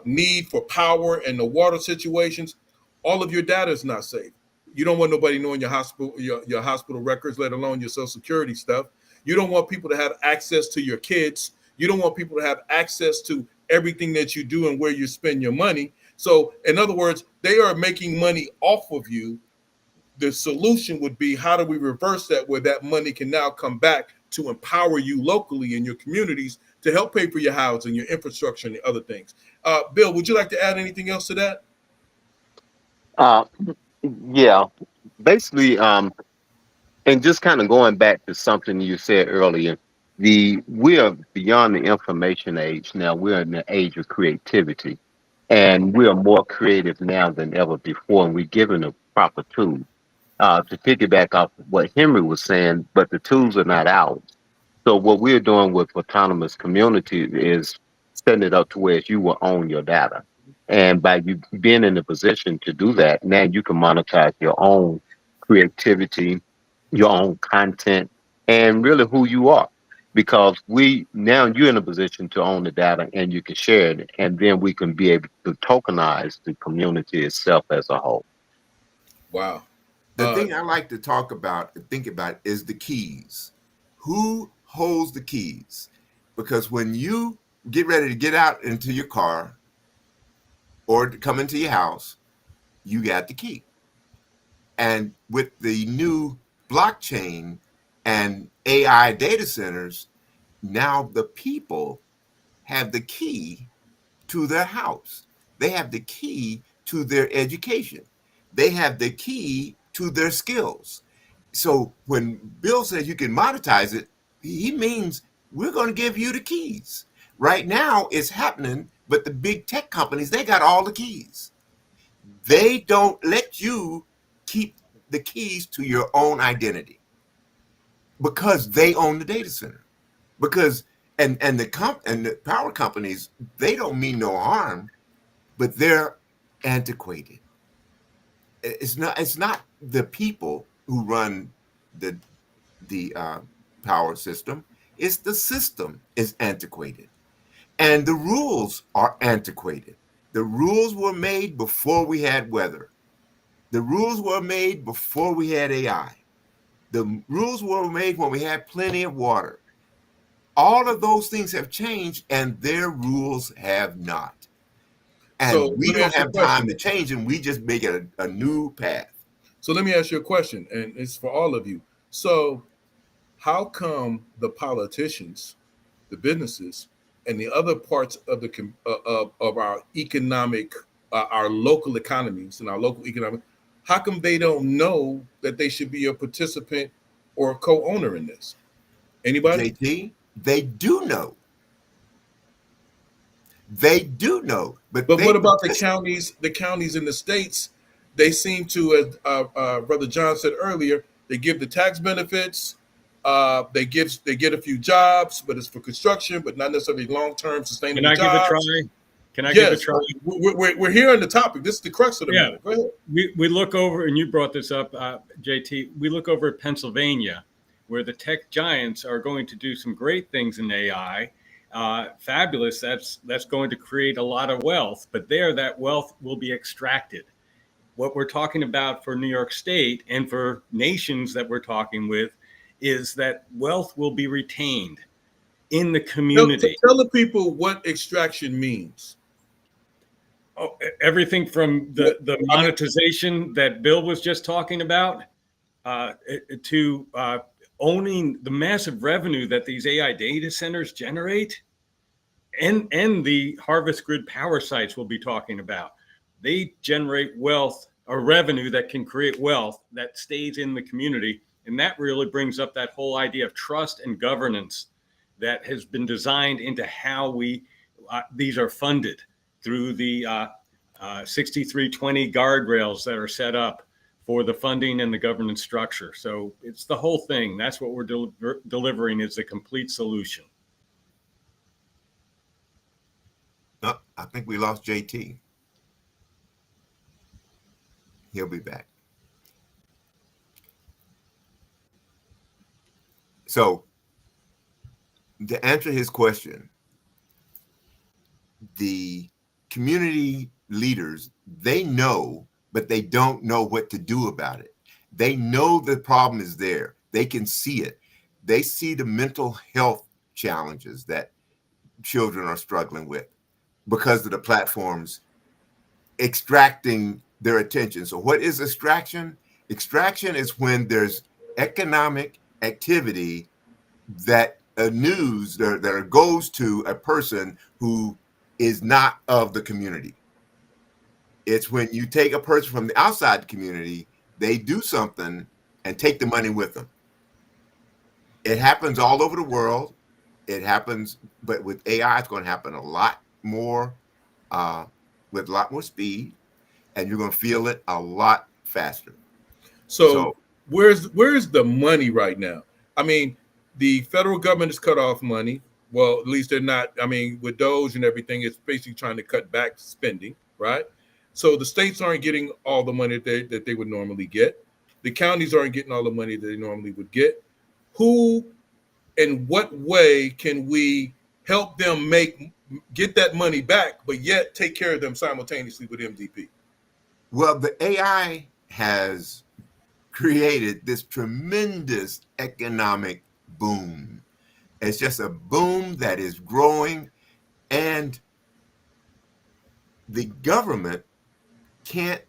need for power, and the water situations, all of your data is not safe. You don't want nobody knowing your hospital records, let alone your social security stuff. You don't want people to have access to your kids. You don't want people to have access to everything that you do and where you spend your money. So in other words, they are making money off of you. The solution would be, how do we reverse that, where that money can now come back to empower you locally in your communities to help pay for your housing, your infrastructure, and the other things. Bill, would you like to add anything else to that?
Yeah, basically, and just kind of going back to something you said earlier, we are beyond the information age now. We're in the age of creativity, and we are more creative now than ever before, and we're given the proper tools. To piggyback off what Henry was saying, but the tools are not ours. So what we're doing with autonomous community is setting it up to where you will own your data. And by you being in a position to do that, now you can monetize your own creativity, your own content, and really who you are. Because we now you're in a position to own the data and you can share it, and then we can be able to tokenize the community itself as a whole.
Wow.
The thing I like to talk about and think about is the keys. Who holds the keys? Because when you get ready to get out into your car or to come into your house, you got the key. And with the new blockchain and AI data centers, now the people have the key to their house. They have the key to their education. They have the key to their skills. So when Bill says you can monetize it, he means we're going to give you the keys. Right now it's happening, but the big tech companies, they got all the keys. They don't let you keep the keys to your own identity because they own the data center. Because and the power companies, they don't mean no harm, but they're antiquated. It's not the people who run the power system. It's the system is antiquated, and the rules are antiquated. The rules were made before we had weather. The rules were made before we had AI. The rules were made when we had plenty of water. All of those things have changed, and their rules have not. And
So
we
let me
don't
ask you a
have time
question.
to change them. We just make it a new path.
So let me ask you a question, and it's for all of you. So how come the politicians, the businesses, and the other parts of the of our economic, our local economies and our local economic, how come they don't know that they should be a participant or a co-owner in this? Anybody?
JT, they do know. They do know, but
But
they
what about the
participate.
counties? The counties in the states, they seem to, as Brother John said earlier, they give the tax benefits. They get a few jobs, but it's for construction, but not necessarily long term
Can
sustainable
I give a try?
jobs.
Can I give a
Yes,
try?
we're here on the topic. This is the crux of the
Yeah.
matter. Go ahead.
We look over, and you brought this up, JT. We look over at Pennsylvania, where the tech giants are going to do some great things in AI. Fabulous. That's going to create a lot of wealth, but there, that wealth will be extracted. What we're talking about for New York State and for nations that we're talking with is that wealth will be retained in the community.
Tell the people what extraction means.
Oh, everything from the monetization that Bill was just talking about to owning the massive revenue that these AI data centers generate, and the harvest grid power sites we'll be talking about. They generate wealth or revenue that can create wealth that stays in the community. And that really brings up that whole idea of trust and governance that has been designed into how these are funded through the 6320 guardrails that are set up for the funding and the governance structure. So it's the whole thing. That's what we're delivering is the complete solution.
Oh, I think we lost JT. He'll be back. So to answer his question, the community leaders, they know, but they don't know what to do about it. They know the problem is there. They can see it. They see the mental health challenges that children are struggling with because of the platforms extracting their attention. So what is extraction? Extraction is when there's economic activity that a news that goes to a person who is not of the community. It's when you take a person from the outside the community, they do something and take the money with them. It happens all over the world. It happens, but with AI, it's going to happen a lot more, with a lot more speed, and you're going to feel it a lot faster.
So where's the money right now? I mean, the federal government has cut off money. Well, at least they're not. I mean, with Doge and everything, it's basically trying to cut back spending, right? So the states aren't getting all the money that they would normally get. The counties aren't getting all the money that they normally would get. Who and what way can we help them get that money back, but yet take care of them simultaneously with MDP?
Well, the AI has created this tremendous economic boom. It's just a boom that is growing, and the government can't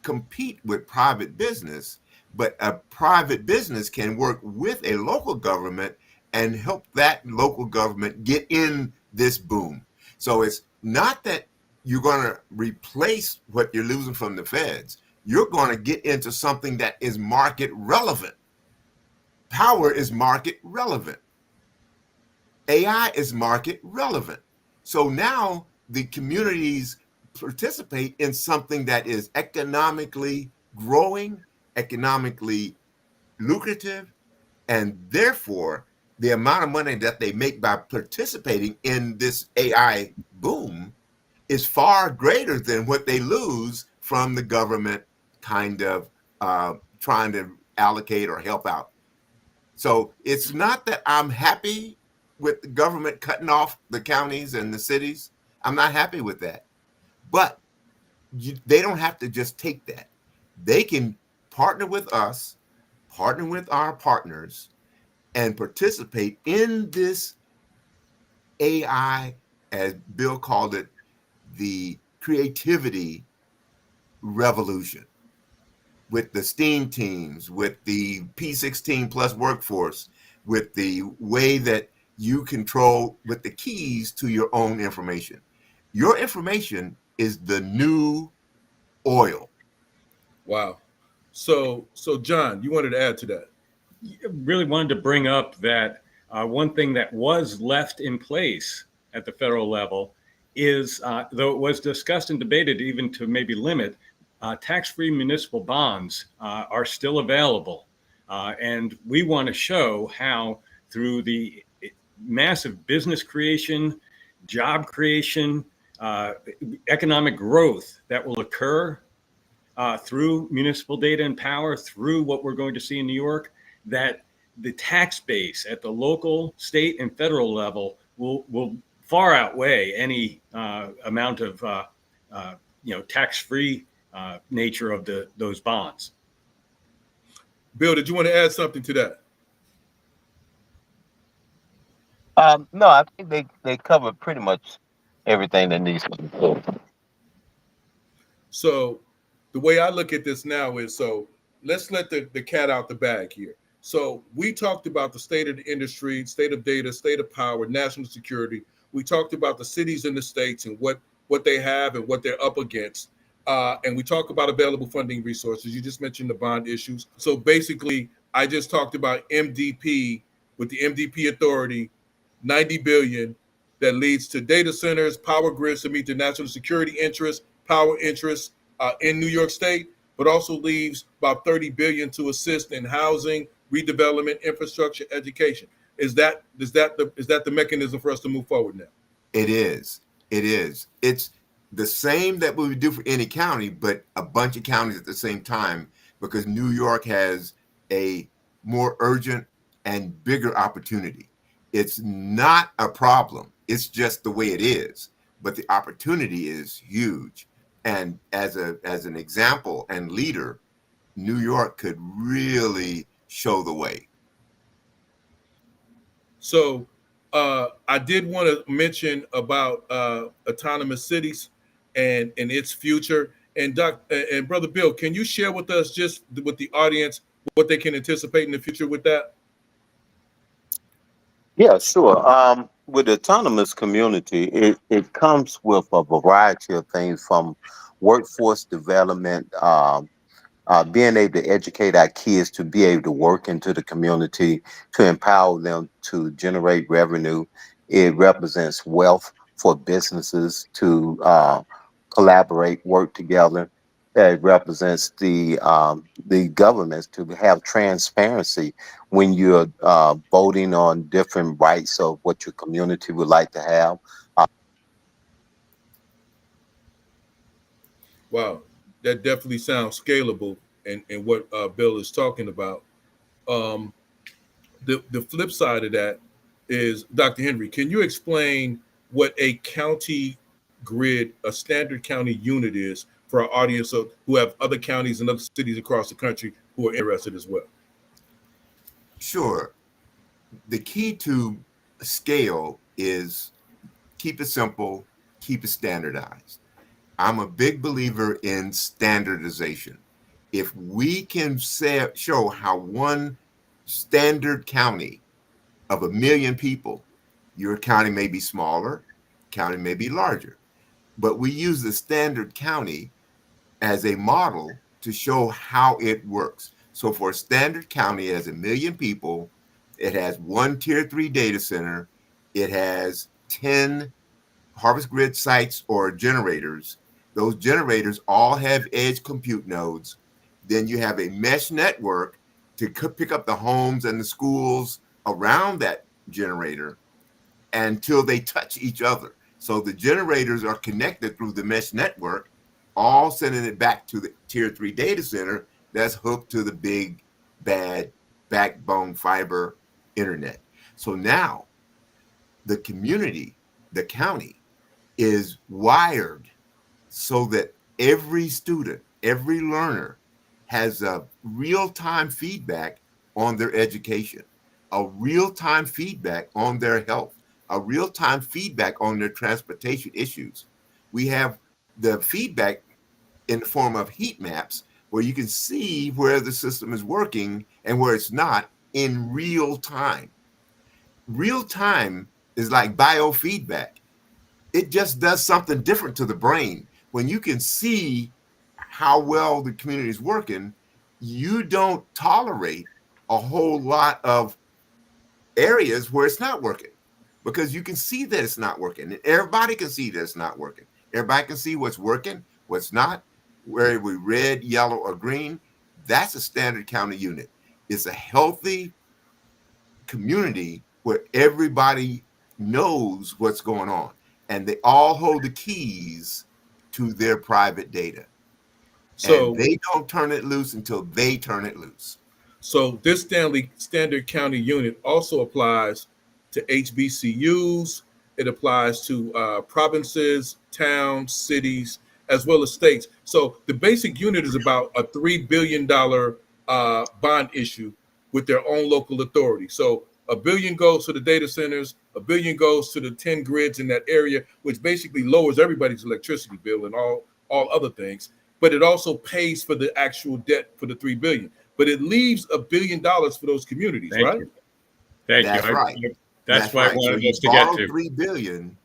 compete with private business, but a private business can work with a local government and help that local government get in this boom. So it's not that you're going to replace what you're losing from the feds. You're going to get into something that is market relevant. Power is market relevant. AI is market relevant. So now the communities participate in something that is economically growing, economically lucrative, and therefore the amount of money that they make by participating in this AI boom is far greater than what they lose from the government kind of trying to allocate or help out. So it's not that I'm happy with the government cutting off the counties and the cities. I'm not happy with that. But they don't have to just take that. They can partner with us, partner with our partners, and participate in this AI, as Bill called it, the creativity revolution, with the STEAM teams, with the P16 plus workforce, with the way that you control, with the keys to your own information. Your information is the new oil.
Wow. So John, you wanted to add to that?
Really wanted to bring up that one thing that was left in place at the federal level is, though it was discussed and debated even to maybe limit, tax-free municipal bonds are still available. And we want to show how through the massive business creation, job creation, economic growth that will occur through municipal data and power, through what we're going to see in New York, that the tax base at the local, state, and federal level will far outweigh any amount of tax-free nature of those bonds.
Bill, did you want to add something to that?
No, I think they covered pretty much everything that needs to be covered.
So the way I look at this now is, so let's let the cat out the bag here. So we talked about the state of the industry, state of data, state of power, national security. We talked about the cities and the states and what they have and what they're up against. And we talk about available funding resources. You just mentioned the bond issues. So basically, I just talked about MDP with the MDP authority, 90 billion that leads to data centers, power grids to meet the national security interests, power interests in New York State, but also leaves about 30 billion to assist in housing, redevelopment, infrastructure, education. Is that the mechanism for us to move forward now?
It is. It is. It's the same that we would do for any county, but a bunch of counties at the same time, because New York has a more urgent and bigger opportunity. It's not a problem. It's just the way it is. But the opportunity is huge. And as an example and leader, New York could really show the way.
So I did want to mention about autonomous cities and its future. And Brother Bill, can you share with us, just with the audience, what they can anticipate in the future with that?
Yeah, sure. With the autonomous community, it comes with a variety of things, from workforce development, being able to educate our kids to be able to work into the community, to empower them to generate revenue. It represents wealth for businesses to collaborate, work together. represents the governments to have transparency when you're voting on different rights of what your community would like to have.
Wow, that definitely sounds scalable, and what Bill is talking about. Um, the flip side of that is, Dr. Henry, can you explain what a county grid, a standard county unit is for our audience who have other counties and other cities across the country who are interested as well?
Sure. The key to scale is keep it simple, keep it standardized. I'm a big believer in standardization. If we can show how one standard county of 1 million people, your county may be smaller, county may be larger, but we use the standard county as a model to show how it works. So for a standard county, it has 1 million people, it has one tier 3 data center, it has 10 Harvest Grid sites or generators. Those generators all have edge compute nodes. Then you have a mesh network to pick up the homes and the schools around that generator until they touch each other. So the generators are connected through the mesh network, all sending it back to the tier 3 data center that's hooked to the big, bad backbone fiber internet. So now the community, the county, is wired so that every student, every learner has a real-time feedback on their education, a real-time feedback on their health, a real-time feedback on their transportation issues. We have the feedback in the form of heat maps where you can see where the system is working and where it's not in real time. Real time is like biofeedback. It just does something different to the brain. When you can see how well the community is working, you don't tolerate a whole lot of areas where it's not working because you can see that it's not working. And everybody can see that it's not working. Everybody can see what's working, what's not, where we red, yellow, or green. That's a standard county unit. It's a healthy community where everybody knows what's going on and they all hold the keys to their private data. And
So,
they don't turn it loose until they turn it loose.
so this standard county unit also applies to HBCUs. It applies to provinces, towns, cities, as well as states. So the basic unit is about a $3 billion bond issue with their own local authority. So $1 billion goes to the data centers, $1 billion goes to the 10 grids in that area, which basically lowers everybody's electricity bill and all other things. But it also pays for the actual debt for the $3 billion. But it leaves $1 billion for those communities,
Thank
right?
you. Thank
That's
you.
right.
That's what I
right. So
wanted
you
us to get
borrow
to.
$3 billion.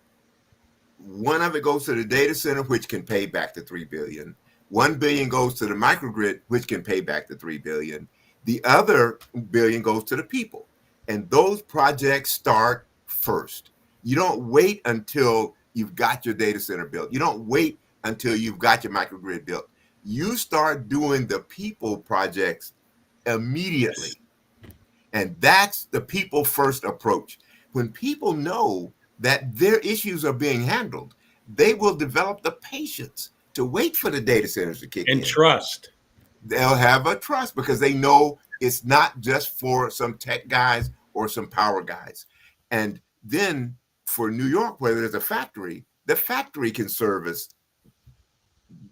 One of it goes to the data center, which can pay back the $3 billion. $1 billion goes to the microgrid, which can pay back the $3 billion. The other billion goes to the people. And those projects start first. You don't wait until you've got your data center built. You don't wait until you've got your microgrid built. You start doing the people projects immediately. And that's the people first approach. When people know that their issues are being handled, they will develop the patience to wait for the data centers to kick
And
in.
trust.
They'll have a trust because they know it's not just for some tech guys or some power guys. And then for New York, where there's a factory, the factory can service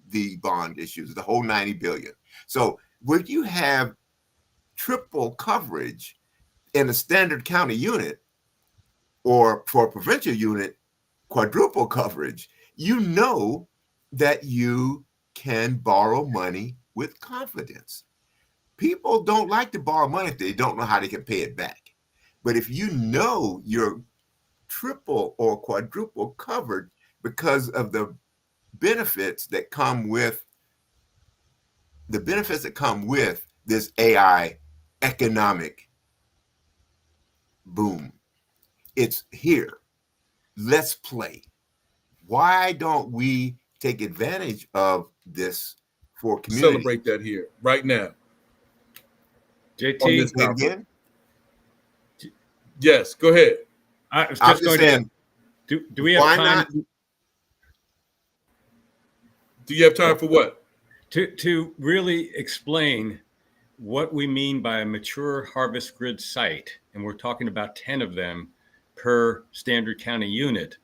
the bond issues, the whole 90 billion. So when you have triple coverage in a standard county unit, or for a provincial unit, quadruple coverage, you know that you can borrow money with confidence. People don't like to borrow money if they don't know how they can pay it back. But if you know you're triple or quadruple covered because of the benefits that come with this AI economic boom, it's here. Let's play. Why don't we take advantage of this for community.
Celebrate that here right now.
JT,
Say it again?
Yes, go ahead.
I was
I'm
just
just
going
saying,
to. Do we have
why
time
not?
Do you have time for what?
to really explain what we mean by a mature harvest grid site? And we're talking about 10 of them per standard county unit.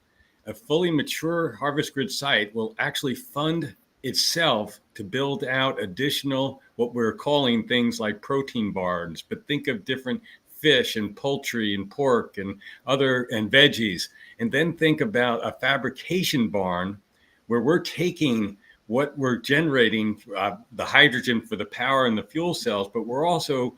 A fully mature harvest grid site will actually fund itself to build out additional, what we're calling things like protein barns, but think of different fish and poultry and pork and veggies. And then think about a fabrication barn where we're taking what we're generating, the hydrogen for the power and the fuel cells, but we're also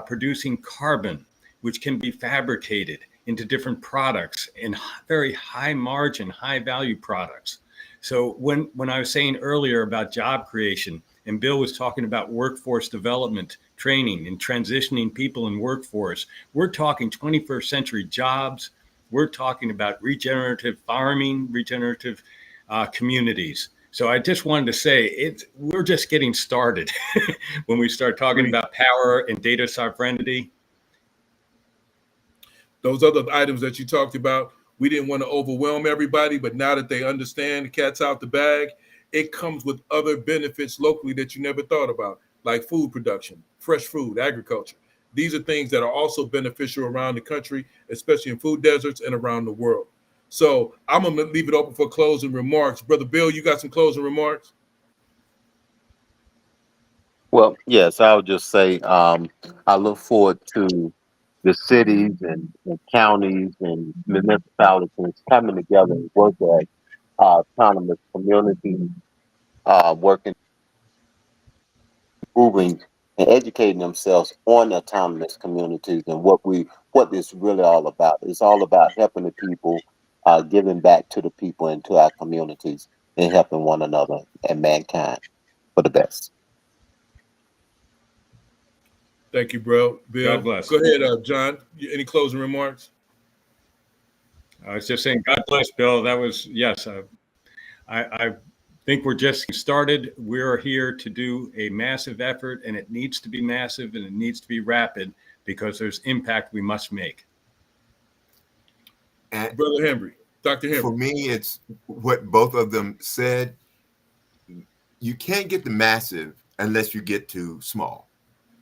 producing carbon, which can be fabricated into different products in very high margin, high value products. So when I was saying earlier about job creation, and Bill was talking about workforce development, training, and transitioning people in workforce, we're talking 21st century jobs. We're talking about regenerative farming, regenerative communities. So I just wanted to say we're just getting started when we start talking about power and data sovereignty.
Those other items that you talked about, we didn't want to overwhelm everybody, but now that they understand the cat's out the bag, it comes with other benefits locally that you never thought about, like food production, fresh food, agriculture. These are things that are also beneficial around the country, especially in food deserts and around the world. So I'm going to leave it open for closing remarks. Brother Bill, you got some closing remarks?
Well, yes, I'll just say I look forward to the cities and counties and municipalities coming together and work as autonomous communities, working, moving, and educating themselves on autonomous communities and what it's really all about. It's all about helping the people, giving back to the people and to our communities, and helping one another and mankind for the best.
Thank you, bro. Bill,
God bless.
Go ahead, John. Any closing remarks?
I was just saying, God bless, Bill. That was, yes. I think we're just started. We're here to do a massive effort, and it needs to be massive and it needs to be rapid because there's impact we must make.
And
Brother Henry, Dr. Henry.
for me, it's what both of them said. You can't get the massive unless you get to small.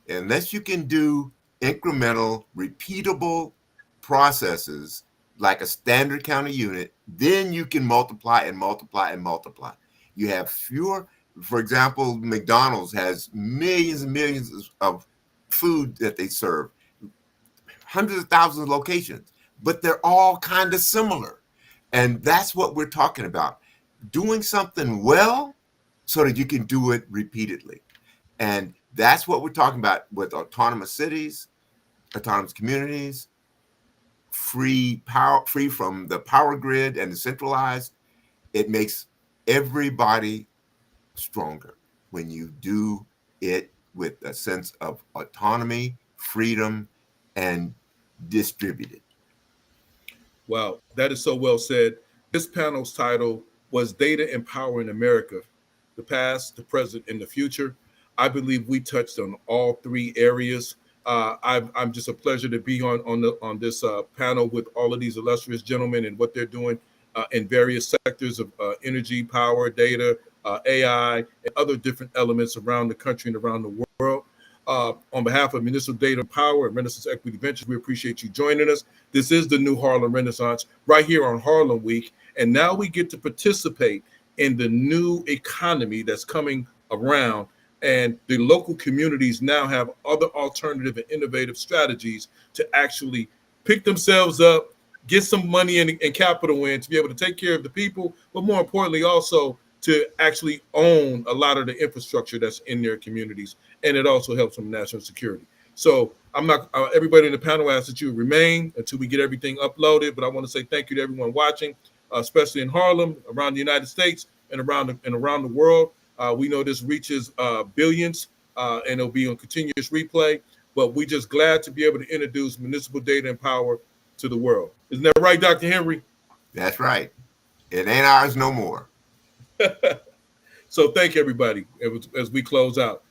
Unless you can do incremental, repeatable processes like a standard county unit, then you can multiply and multiply and multiply. You have fewer, for example, McDonald's has millions and millions of food that they serve, hundreds of thousands of locations, but they're all kind of similar. And that's what we're talking about. Doing something well so that you can do it repeatedly. And that's what we're talking about with autonomous cities, autonomous communities, free from the power grid and the centralized. It makes everybody stronger when you do it with a sense of autonomy, freedom, and distributed.
Wow, that is so well said. This panel's title was Data Empowering America, the Past, the Present, and the Future. I believe we touched on all three areas. I'm just a pleasure to be on this panel with all of these illustrious gentlemen and what they're doing in various sectors of energy, power, data, AI, and other different elements around the country and around the world. On behalf of Municipal Data Power and Renaissance Equity Ventures, we appreciate you joining us. This is the new Harlem Renaissance right here on Harlem Week. And now we get to participate in the new economy that's coming around. And the local communities now have other alternative and innovative strategies to actually pick themselves up, get some money and capital in to be able to take care of the people, but more importantly, also to actually own a lot of the infrastructure that's in their communities. And it also helps with national security. So I'm not, everybody in the panel asks that you remain until we get everything uploaded, but I want to say thank you to everyone watching, especially in Harlem, around the United States and around the world. We know this reaches billions and it'll be on continuous replay, but we're just glad to be able to introduce municipal data and power to the world. Isn't that right, Dr. Henry?
That's right. It ain't ours no more.
So thank everybody as we close out.